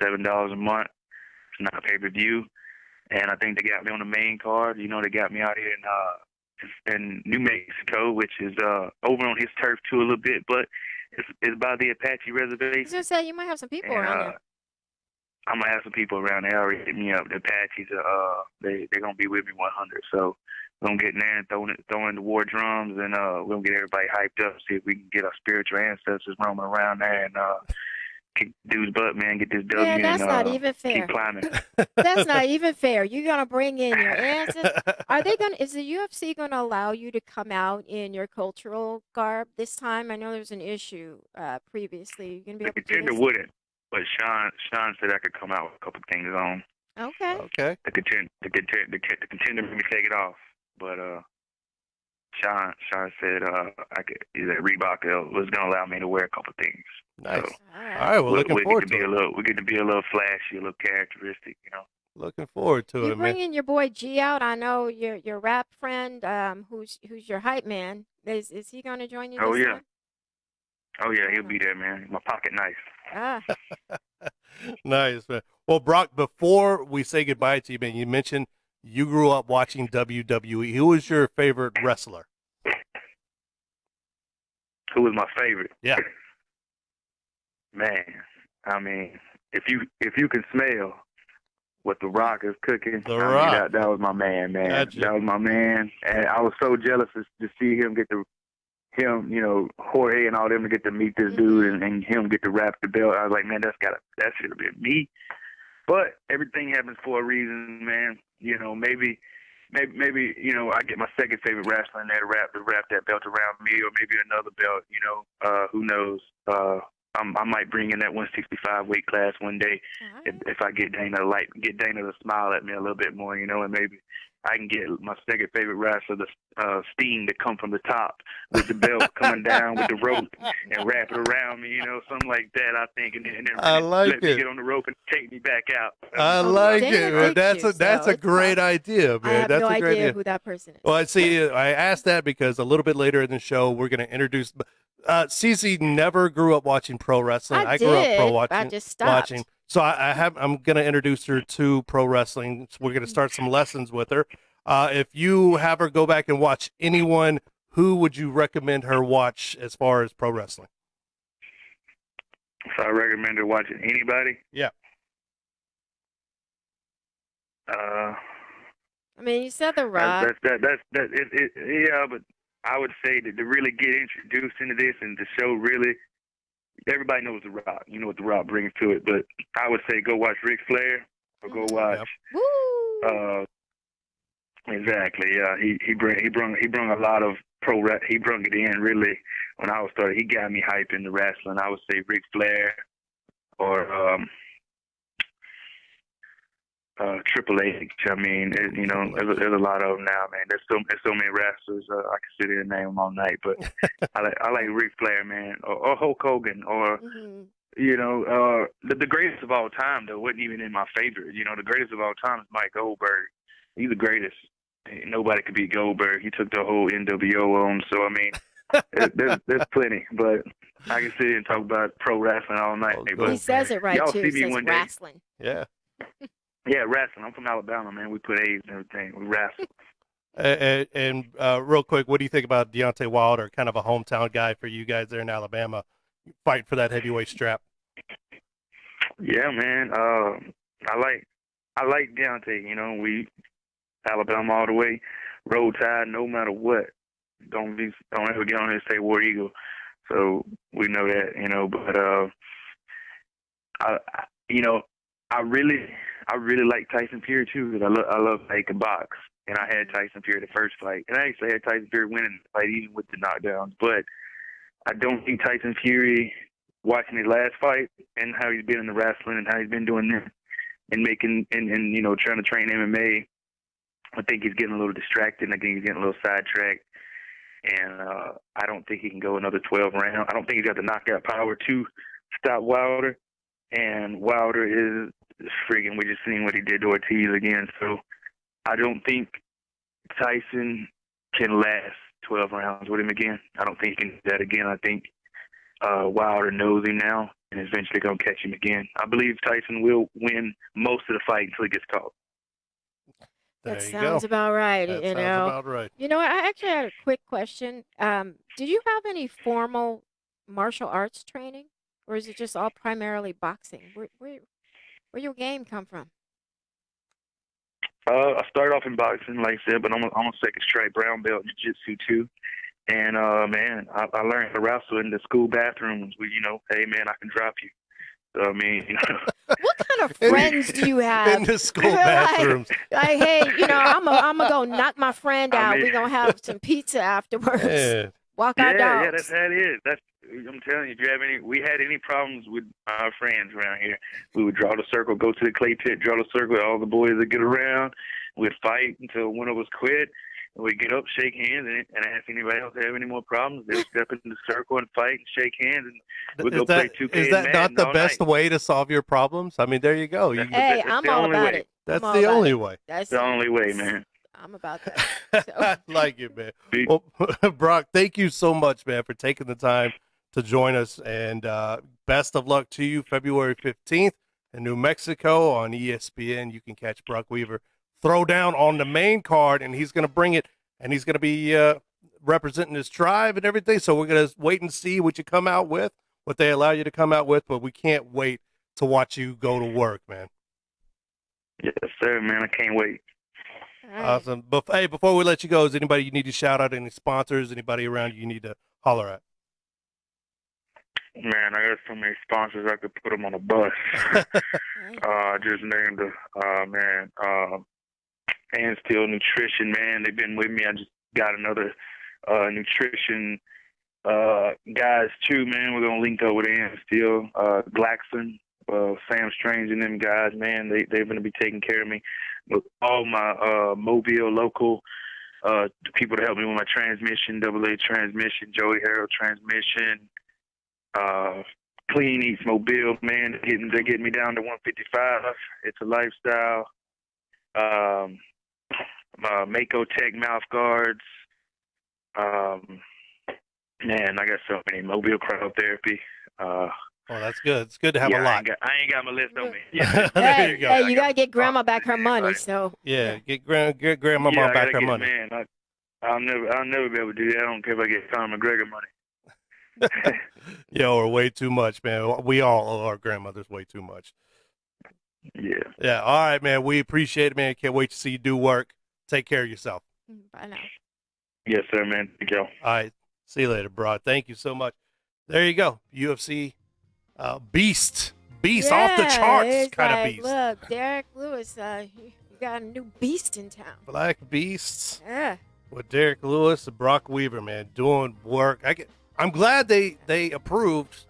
$7 a month. It's not a pay-per-view, and I think they got me on the main card. They got me out here in New Mexico, which is over on his turf too a little bit, but it's by the Apache I was reservation. gonna say you might have some people And, around there. I'm gonna have some people around there already hit me up. The Apaches, they're gonna be with me 100. So we're gonna get in there and throw in the war drums, and we're gonna get everybody hyped up. See if we can get our spiritual ancestors roaming around there and kick dude's butt, man. Get this W Man, that's and not even fair. keep climbing. That's not even fair. You're gonna bring in your ancestors. Is the UFC gonna allow you to come out in your cultural garb this time? I know there's an issue previously. You're gonna be The able to do contender this? wouldn't, but Sean said I could come out with a couple things on. Okay. Okay. The contender made me take it off, but Sean said I could. That Reebok was gonna allow me to wear a couple things. Nice. So, All right. All right, we're looking forward to it. We get to be a little flashy, a little characteristic, Looking forward to You it, man. bringing your boy G out? I know your rap friend, who's your hype man. Is he gonna join you? Oh, this yeah. time? Oh yeah, he'll be there, man. My pocket knife. Ah, Nice, man. Well, Brock, before we say goodbye to you, man, you mentioned you grew up watching WWE. Who was your favorite wrestler? Who was my favorite? Yeah. Man, I mean, if you can smell, what The Rock is cooking. The I mean, Rock. that was my man, man. Gotcha. That was my man, and I was so jealous to see him Jorge and all them to get to meet this dude and him get to wrap the belt. I was like, man, that should have been me. But everything happens for a reason, man. Maybe I get my second favorite wrestler in there to wrap that belt around me, or maybe another belt. Who knows? I might bring in that 165 weight class one day if I get Dana to smile at me a little bit more, and maybe I can get my second favorite wrestler, the Sting, to come from the top with the belt coming down with the rope and wrap it around me, something like that. I think, and then I like let me it. get on the rope and take me back out. I like Dana it, man. likes you, That's so a it's great fine. idea, man. I have That's no a great idea idea. who that person is. Well, I see. I asked that because a little bit later in the show, we're going to introduce. Cece never grew up watching pro wrestling. I grew up pro did, watching. I just stopped. Watching. So I'm going to introduce her to pro wrestling. So we're going to start some lessons with her. If you have her go back and watch anyone, who would you recommend her watch as far as pro wrestling? So I recommend her watching anybody. Yeah. I mean, you said The Rock. Yeah, but I would say that to really get introduced into this and the show really, everybody knows The Rock. You know what The Rock brings to it, but I would say go watch Ric Flair or go watch. Woo! Exactly. Yeah, he brung a lot of he brung it in really when I was started. He got me hype into wrestling. I would say Ric Flair or Triple H. I mean, there's a lot of them now, man. There's so many wrestlers. I can sit here and name them all night, but I like Ric Flair, man, or Hulk Hogan, or the greatest of all time though wasn't even in my favorite. The greatest of all time is Mike Goldberg. He's the greatest. Nobody could beat Goldberg. He took the whole NWO on. So I mean, there's plenty, but I can sit here and talk about pro wrestling all night. But He says it right y'all too. He see me says one day. wrestling. Yeah. Yeah, wrestling. I'm from Alabama, man. We put A's and everything. We wrestle. And real quick, what do you think about Deontay Wilder, kind of a hometown guy for you guys there in Alabama, fighting for that heavyweight strap? Yeah, man. I like Deontay. We Alabama all the way, roll tide, no matter what. Don't ever get on here and say War Eagle. So we know that, But I really like Tyson Fury too, because I love how he can box. And I had Tyson Fury the first fight, and I actually had Tyson Fury winning the fight even with the knockdowns. But I don't think Tyson Fury, watching his last fight and how he's been in the wrestling and how he's been doing this and making and trying to train MMA, I think he's getting a little distracted. I think he's getting a little sidetracked, and I don't think he can go another 12 rounds. I don't think he's got the knockout power to stop Wilder. And Wilder is freaking. We just seen what he did to Ortiz again. So I don't think Tyson can last 12 rounds with him again. I don't think he can do that again. I think Wilder knows him now and is eventually going to catch him again. I believe Tyson will win most of the fight until he gets caught. That sounds about right. That sounds about right. I actually had a quick question. Did you have any formal martial arts training, or is it just all primarily boxing? Where your game come from? I started off in boxing, like I said, but I'm a second stripe brown belt in jiu-jitsu too. And man, I learned how to wrestle in the school bathrooms. Hey man, I can drop you. So I mean, What kind of friends do you have? In the school bathrooms. Like, hey, I'm gonna go knock my friend out. mean- We're gonna have some pizza afterwards. Yeah. Walk our dogs. yeah, that's how it is. I'm telling you, if we had any problems with our friends around here, we would draw the circle, go to the clay pit, draw the circle, all the boys would get around, we'd fight until one of us quit, and we'd get up, shake hands, and ask anybody else to have any more problems. They'd step into the circle and fight and shake hands, and we'd go play 2K. Is that and not Madden the all best night. way to solve your problems? I mean, there you go. Hey, That's I'm the all only about way. it. That's I'm all the about only it. way. That's the only way, man. I'm about that. So, I like it, man. Well, Brok, thank you so much, man, for taking the time to join us, and best of luck to you February 15th in New Mexico on ESPN. You can catch Brok Weaver throw down on the main card, and he's going to bring it, and he's going to be representing his tribe and everything. So we're going to wait and see what you come out with, what they allow you to come out with, but we can't wait to watch you go to work, man. Yes, sir, man. I can't wait. All right. Awesome. But hey, before we let you go, is anybody you need to shout out? Any sponsors? Anybody around you need to holler at? Man, I got so many sponsors I could put them on a bus. I just named and Still Nutrition, man. They've been with me. I just got another nutrition guys too, man. We're gonna link up with Ann Steele, Glaxon, Sam Strange, and them guys, man. They're gonna be taking care of me. With all my Mobile local the people that help me with my transmission, AA transmission, Joey Harrell transmission, Clean Eats Mobile, man. They're getting me down to 155. It's a lifestyle. Mako Tech mouth guards. Man, I got so many. Mobile cryotherapy. Oh, that's good. It's good to have yeah, a lot. I ain't got my list on me. Yeah. There you go. Hey, you gotta get grandma back her money. So Yeah, get grandma Yeah, I back gotta her get- money. Man, I'll never be able to do that. I don't care if I get Conor McGregor money. Yo, or way too much, man. We all owe our grandmothers way too much. Yeah. Yeah. All right, man. We appreciate it, man. Can't wait to see you do work. Take care of yourself. bye now. Yes, sir, man. Thank y'all. All right. See you later, bro. Thank you so much. There you go. UFC beast. Beast off the Yeah, charts it's kind like, of beast. Look, Derek Lewis, you got a new beast in town. Black Beasts Yeah. with Derek Lewis and Brock Weaver, man, doing work. I'm glad they approved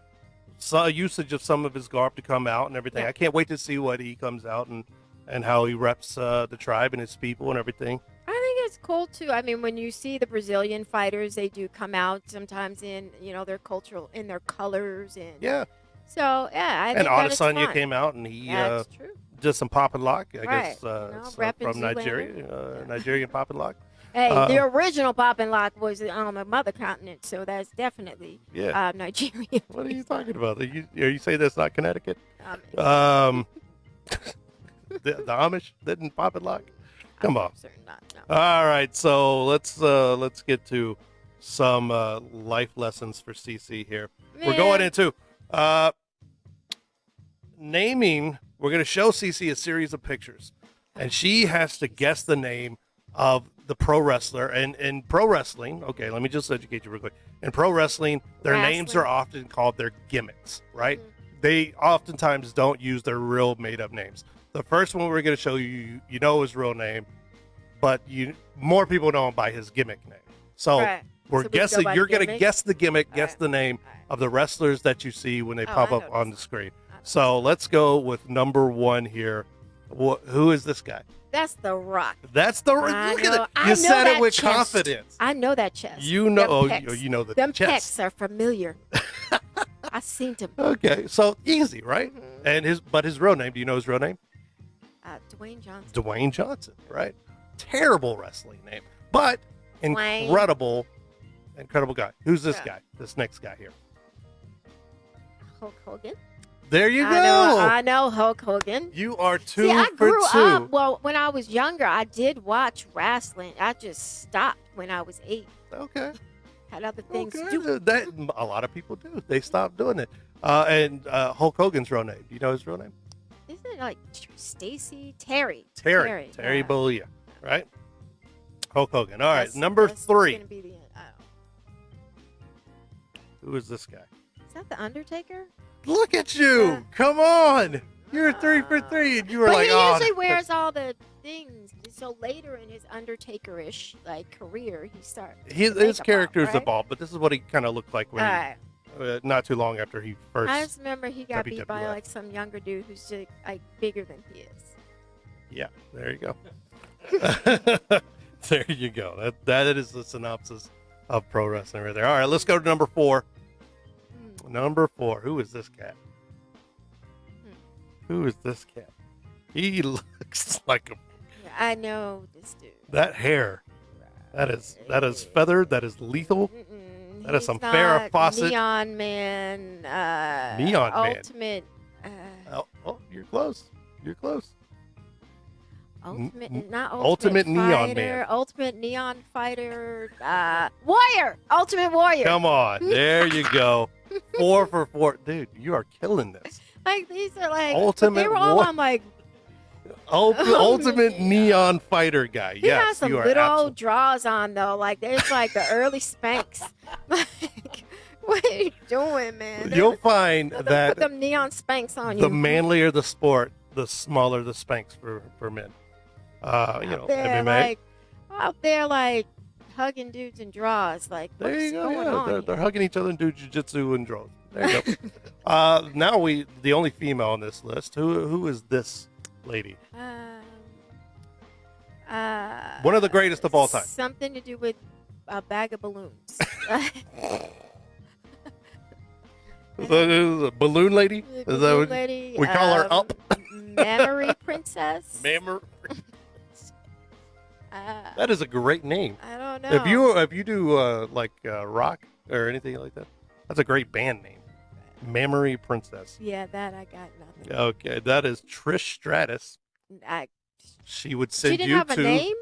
usage of some of his garb to come out and everything. Yeah. I can't wait to see what he comes out and how he reps the tribe and his people and everything. I think it's cool too. I mean, when you see the Brazilian fighters, they do come out sometimes in their cultural in their colors and Yeah. So yeah, I And think that it's Adesanya fun. came out and he That's true. did some pop and lock. I Right. guess it's, repping from Nigeria, Nigerian pop and lock. Hey, the original Pop and Lock was on the mother continent, so that's definitely Yeah. Nigerian. What are you talking about? Are you saying that's not Connecticut? Um, The Amish didn't pop and lock. Come on. I'm certain not. No. All right, so let's get to some life lessons for CC here. We're going into naming. We're going to show CC a series of pictures, and she has to guess the name of the pro wrestler. And in pro wrestling, okay, let me just educate you real quick. In pro wrestling, their names Wrestling. are often called their gimmicks, right? Mhm. They oftentimes don't use their real made-up names. The first one we're going to show you, you know his real name, but more people know him by his gimmick name. So Right. we're So we go guessing. by You're going to gimmick? guess the gimmick, All guess right. the name All right. of the wrestlers that you see when they Oh, pop I up know on this the screen. I know So let's go with number one here. Who is this guy? That's The Rock. That's the I look know- at it. I You know said it that with chest. confidence. I know that chest. You know. Them pecs. You know the Them chest. pecs are familiar. I seen them. Okay, so easy, right? Mhm. And his real name. Do you know his real name? Dwayne Johnson. Dwayne Johnson, right? Terrible wrestling name, but Dwayne. incredible guy. Who's this Yeah. guy? This next guy here. Hulk Hogan. There you go. I know Hulk Hogan. You are two See, I for grew two. up. Well, when I was younger, I did watch wrestling. I just stopped when I was 8. Okay. Had other things Okay. to do. That a lot of people do. They stop doing it. And Hulk Hogan's real name. Do you know his real name? Isn't it like Stacy? Terry. Terry yeah. Bollea, right? Hulk Hogan. All right, That's- number that's 3. gonna be the- Who is this guy? is that the Undertaker? Look at you. Yeah. Come on. You're 3 for 3, and you were But like, he oh. usually wears all the things. So later in his Undertaker-ish career, he started. His makeup character's off, right? evolved, but this is what he kind of looked like when Alright. not too long after he first. I just remember he got beat by WWF. like some younger dude who's just like bigger than he is. Yeah, there you go. There you go. That is the synopsis of pro wrestling right there. All right, let's go to number 4. Hmm. Number 4. Who is this cat? Who is this cat? He looks like Yeah, I know this dude. that hair. That is feathered. That is lethal. Mm-mm, That is he's some not Farrah Fawcett. Neon Man. Neon Man. Ultimate. Oh, you're close. You're close. Ultimate, not Ultimate Neon Fighter, Man. Ultimate Neon Fighter. Warrior. Ultimate Warrior. Come on. There you go. 4 for 4. Dude, you are killing this. Like these are like Ultimate they were all War- on like Ultimate neon fighter guy. He Yes, has some you are little absolutely. old draws on though. Like there's like the early Spanx. Like, what are you doing, man? You'll find Put that them neon Spanx on the you. manlier the sport, the smaller the spanks for men. They're MMA. like out there like hugging dudes and draws. Like There what's you go. going Yeah, on? they're here? hugging each other and do jujitsu and draws. There you go. Now the only female on this list. Who is this lady? One of the greatest of all time. Something to do with a bag of balloons. Is that a balloon lady? Is that Balloon what lady, we call her? Up. Memory Princess. That is a great name. I don't know. If you do like rock or anything like that, that's a great band name. Memory Princess. Yeah, that I got nothing. Okay, that is Trish Stratus. She would send She didn't you have to. a name.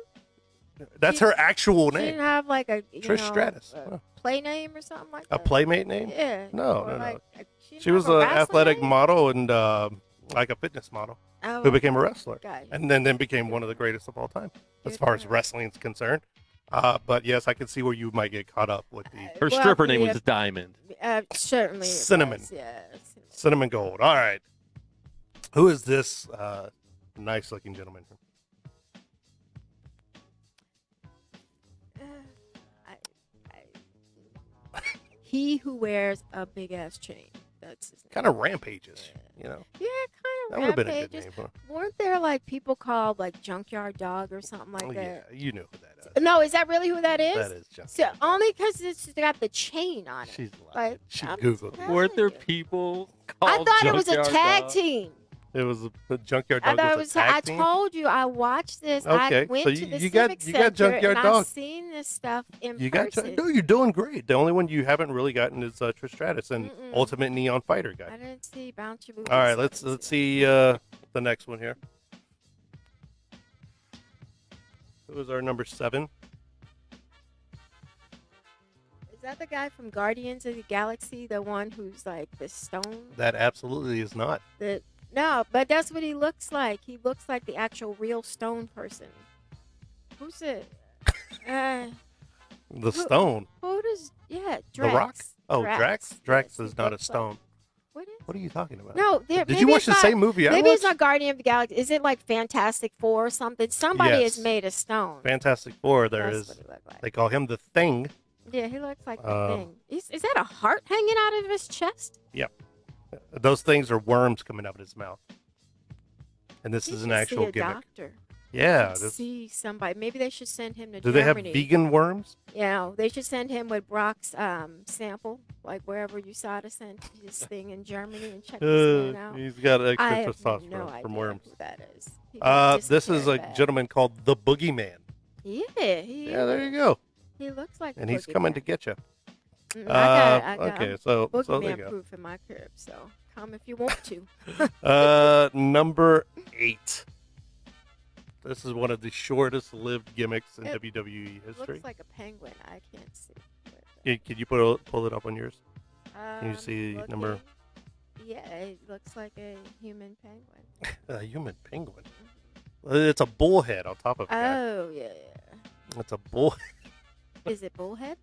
That's She- her actual She name. didn't have like a Trish Stratus. a Huh. play name or something like A that. playmate name? Yeah. No, or no, no. like, she She was an an athletic model and like a fitness model Oh, who became a wrestler, Gotcha. and then became one of the greatest of all time as Good far for as her. wrestling is concerned. But yes, I can see where you might get caught up with the Her Well, stripper name yeah, was Diamond. certainly it Cinnamon. was, yeah, cinnamon gold. All right, who is this nice-looking gentleman? He who wears a big ass chain. That's his name. Kind of rampages, you know. Yeah, That kind would of have been a good rampages. name. Huh? Weren't there like people called like Junkyard Dog or something like Oh yeah, that? you know who that is. No, is that really who that is? That is just. So only because it's got the chain on it. She's lying. Like, She I'm googled it. telling Weren't there you. people I called thought it was a Junkyard tag Dog? team. It was a junkyard I dog. thought it Was was. a tag I team? told you. I watched this. Okay, I went so to the you got- Civic you got Center Junkyard and Dog. I've seen this stuff in You got person. no, you're doing great. The only one you haven't really gotten is Trish Stratus and Mm-mm. Ultimate Neon Fighter I guy. didn't see Bounce Your Booty. All right, let's see the next one here. Who was our number 7? Is that the guy from Guardians of the Galaxy? The one who's like the stone? That absolutely is not. No, but that's what he looks like. He looks like the actual real stone person. Who's it? The stone. Who does? Yeah, Drax. The Rock? Oh, Drax? Drax Yes, is he not a looks like- stone. What is? What are you talking about? No, there. Did you watch the same movie I Maybe it's watched? not Guardian of the Galaxy. Is it like Fantastic Four or something? Somebody Yes. has made a stone. Fantastic Four, there That's is. what he looked like. They call him the Thing. Yeah, he looks like the Um, thing. Is that a heart hanging out of his chest? Those things are worms coming out of his mouth. And this He is an should actual see a gimmick. doctor. Yeah. Should This, see somebody. Maybe they should send him to do they have Germany. vegan worms? You know, they should send him with Brock's sample, like wherever you saw to send his thing in Germany and check this man out. He's got I extra have testosterone no idea from worms. who that is. He got This is a disappeared bad. gentleman called the Boogeyman. Yeah, he. Yeah, there you go. He looks like. And he's coming to get you. I got Okay, so there Boogeyman you proof in my crib, so come if you want to. go. Number 8. This is one of the shortest lived gimmicks in It WWE history. Looks like a penguin. I can't see. Can you pull it up on yours? Can you see number? Yeah, it looks like a human penguin. A human penguin. It's a bullhead on top of it. Oh yeah. It's a bull. Is it bullhead?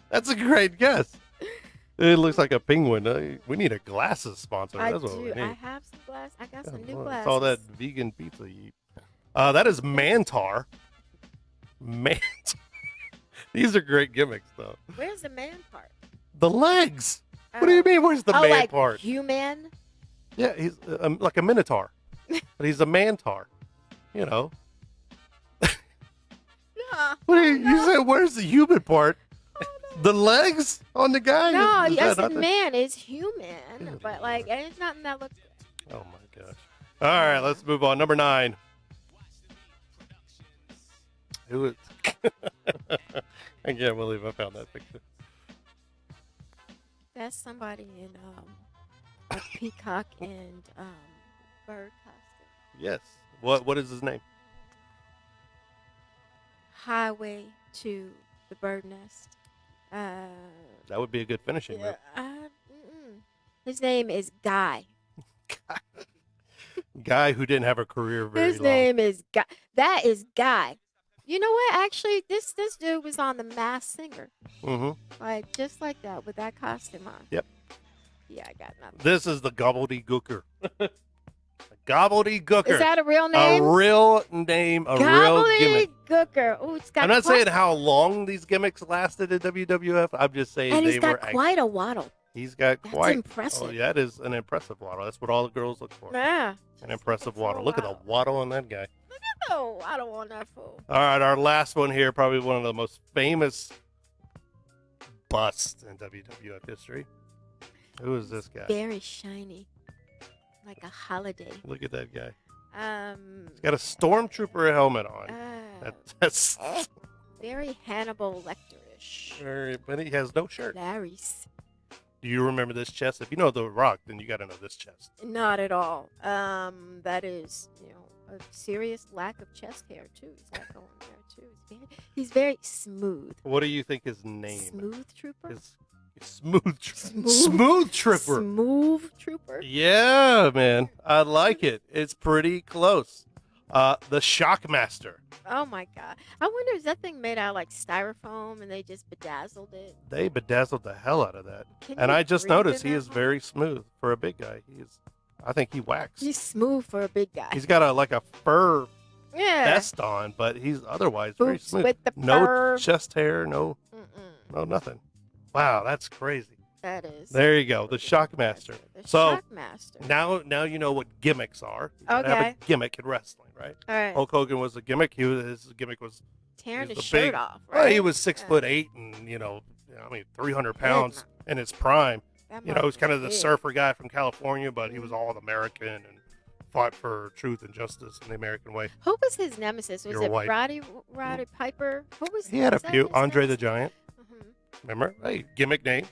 That's a great guess. It looks like a penguin. We need a glasses sponsor. I That's what we do. need. I have some glasses. I got some new Well, glasses. it's all that vegan pizza you eat. That is Mantar. These are great gimmicks, though. Where's the man part? The legs. What do you mean? Where's the man like part? Human. Yeah, he's like a minotaur, but he's a mantar. You know. Yeah. What do you said? Where's the human part? The legs on the guy? No, Is yes, that a not the- man is human, Good but like, and it's nothing that looks. Oh my gosh. All right, let's move on. Number 9. Who is? I can't believe I found that picture. That's somebody in a peacock and bird costume. Yes. What is his name? Highway to the bird nest. That would be a good finishing move. His name is Guy. Guy who didn't have a career very His long. name is Guy. That is Guy. You know what? Actually, this dude was on The Masked Singer. Mm-hmm. Like, just like that, with that costume on. Yep. Yeah, I got nothing. This is the gobbledygooker. Gobbledygooker. Is that a real A name? real name, a real gimmick. Gobbledygooker. Oh, it's got I'm not quite, saying how long these gimmicks lasted in WWF. I'm just saying and they he's were. got quite a waddle. He's got That's quite. impressive. Oh, yeah, it is an impressive waddle. That's what all the girls look for. Yeah. An impressive For a waddle. Look at the while. waddle on that guy. No, I don't want that fool. All right, our last one here, probably one of the most famous busts in WWF history. Who is this guy? Very shiny, like a holiday. Look at that guy. Um, He's got a stormtrooper helmet on. That's very Hannibal Lecter-ish. but he has no shirt. Larry's. Do you remember this chest? If you know The Rock, then you got to know this chest. Not at all. That is, a serious lack of chest hair too. He's got going there too. He's very smooth. What do you think his name? Smooth Trooper. Is Smooth Trooper. Smooth Trooper. Yeah, man. I like it. It's pretty close. The Shockmaster. Oh my God! I wonder, is that thing made out of like styrofoam and they just bedazzled it? They bedazzled the hell out of that. Can And you I just breathe noticed in he that is hole? very smooth for a big guy. I think he waxed. He's smooth for a big guy. He's got a fur yeah. vest on, but he's otherwise very Boots smooth. with the No fur. chest hair, no nothing. Wow, that's crazy. That is. There you go, the Shockmaster. The So Shockmaster. now you know what gimmicks are. You gotta have Okay. a gimmick in wrestling, right? All right. Hulk Hogan was a gimmick. His gimmick was Tearing he's his the shirt big- off. well, Right? he was 6'8" and 300 pounds in his prime. That He was kind of the big. surfer guy from California, but he was all American and fought for truth and justice in the American way. Who was his nemesis? Was You're it white. Roddy Piper? Who was? He had a was that few. his Andre the nemesis? Giant, Mhm. remember? Hey, gimmick name.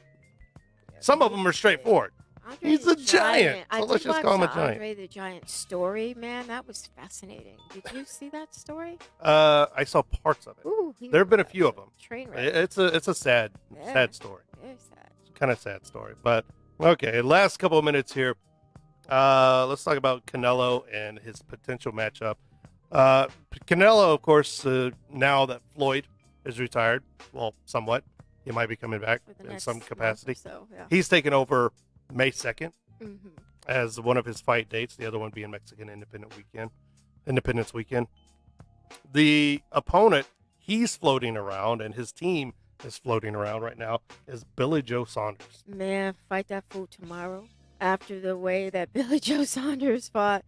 Some of them are straightforward. Andre He's the a giant, I so let's did just call him watch a the giant. Andre the Giant story, man. That was fascinating. Did you see that story? I saw parts of it. Ooh, There have been a few of them. Train wreck. It's a sad Yeah. story. Very sad. It's kind of sad story, but okay. Last couple of minutes here. Let's talk about Canelo and his potential matchup. Canelo, of course, now that Floyd is retired, well, somewhat, he might be coming back For the in next some month or capacity. So, yeah. He's taken over May 2nd hmm as one of his fight dates. The other one being Mexican Independence Weekend. The opponent he's floating around, and his team is floating around right now, is Billy Joe Saunders. Man, fight that fool tomorrow. After the way that Billy Joe Saunders fought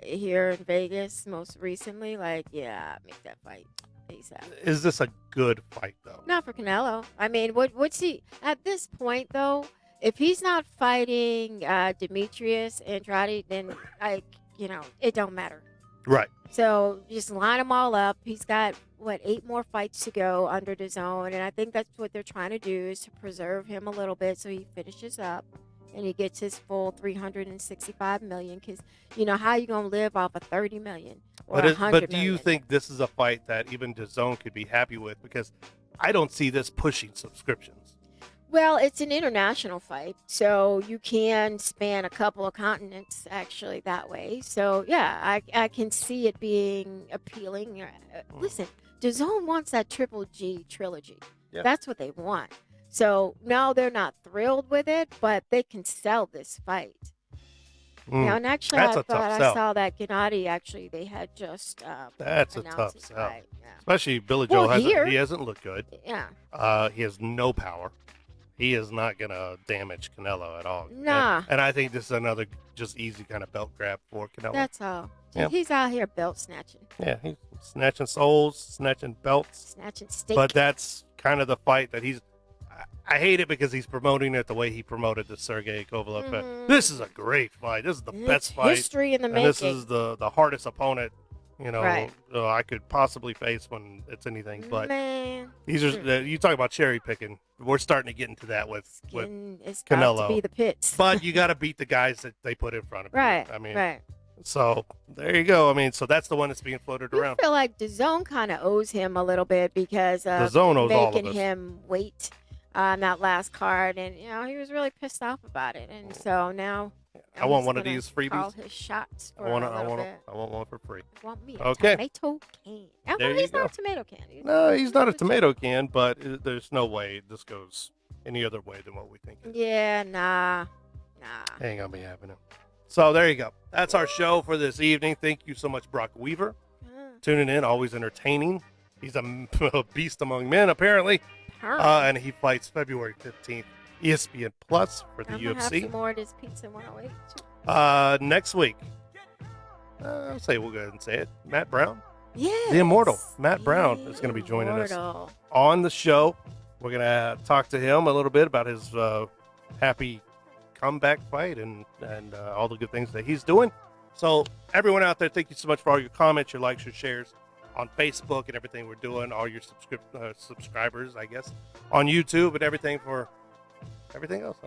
here in Vegas most recently, make that fight ASAP. Is this a good fight, though? Not for Canelo. I mean, what's he at this point though? If he's not fighting Demetrius Andrade, then it don't matter. Right. So just line them all up. He's got 8 more fights to go under the zone, and I think that's what they're trying to do, is to preserve him a little bit so he finishes up and he gets his full 365 million. Because how you gonna live off of 30 million or 100 But do you million? think this is a fight that even DAZN could be happy with? Because I don't see this pushing subscriptions. Well, it's an international fight, so you can span a couple of continents actually that way. So yeah, I can see it being appealing. Listen, DAZN wants that Triple G trilogy. Yeah. That's what they want. So no, they're not thrilled with it, but they can sell this fight. Now, and actually, That's I a tough thought I sell. saw that Gennady actually they had just That's a announced tough his sell. fight. Yeah. Especially Billy Well, Joe here- he hasn't looked good. Yeah. He has no power. He is not going to damage Canelo at all. Nah. And I think this is another just easy kind of belt grab for Canelo. That's all. Yeah. He's out here belt snatching, Yeah, he's snatching souls, snatching belts. snatching steak. But that's kind of the fight that he's. I hate it because he's promoting it the way he promoted the Sergey Kovalev fight. Mhm. This is a great fight. This is the It's best fight. history in the And making. this is the hardest opponent, Right. I could possibly face when it's anything. But Man, these are you talk about cherry picking. We're starting to get into that with it's got Canelo. to be the pits. but you got to beat the guys that they put in front of right. you. I mean, right. so there you go. I mean, so that's the one that's being floated You around. feel like DAZN kind of owes him a little bit because of DAZN owes all of making us. him wait on that last card, and he was really pissed off about it, and so now I want He's one of gonna these Call freebies. his shots for I want a little bit. one for free. Want me a Okay. tomato can? Oh, There no, you he's go. not a tomato can. No, he's not a tomato can, but there's no way this goes any other way than what we think. Yeah, nah. Ain't gonna be happening. So there you go. That's our show for this evening. Thank you so much, Brok Weaver. Tuning in, always entertaining. He's a beast among men, apparently. And he fights February 15th, ESPN Plus for the I'm gonna have UFC. some more of this pizza 108 too. Next week, I'll say we'll go ahead and say it. Matt Brown, Yeah. the immortal Matt Brown, is going to be joining us on the show. We're going to talk to him a little bit about his happy comeback fight and all the good things that he's doing. So everyone out there, thank you so much for all your comments, your likes, your shares on Facebook and everything we're doing, all your subscribers, I guess, on YouTube and everything for everything else.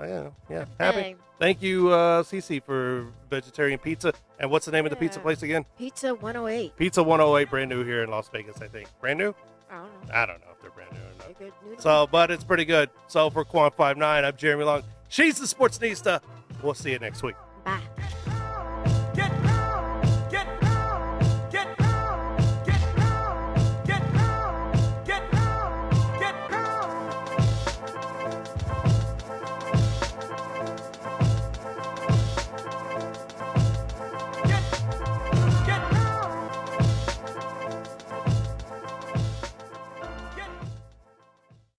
Yeah, happy. Dang. Thank you, Cece, for vegetarian pizza. And what's the name of the pizza place again? Pizza 108. Pizza 108, brand new here in Las Vegas, I think. Brand new? I don't know. I don't know if they're brand new or not. They're good. So, but it's pretty good. So for Quan 59, I'm Jeremy Long. She's the Sportsnista. We'll see you next week.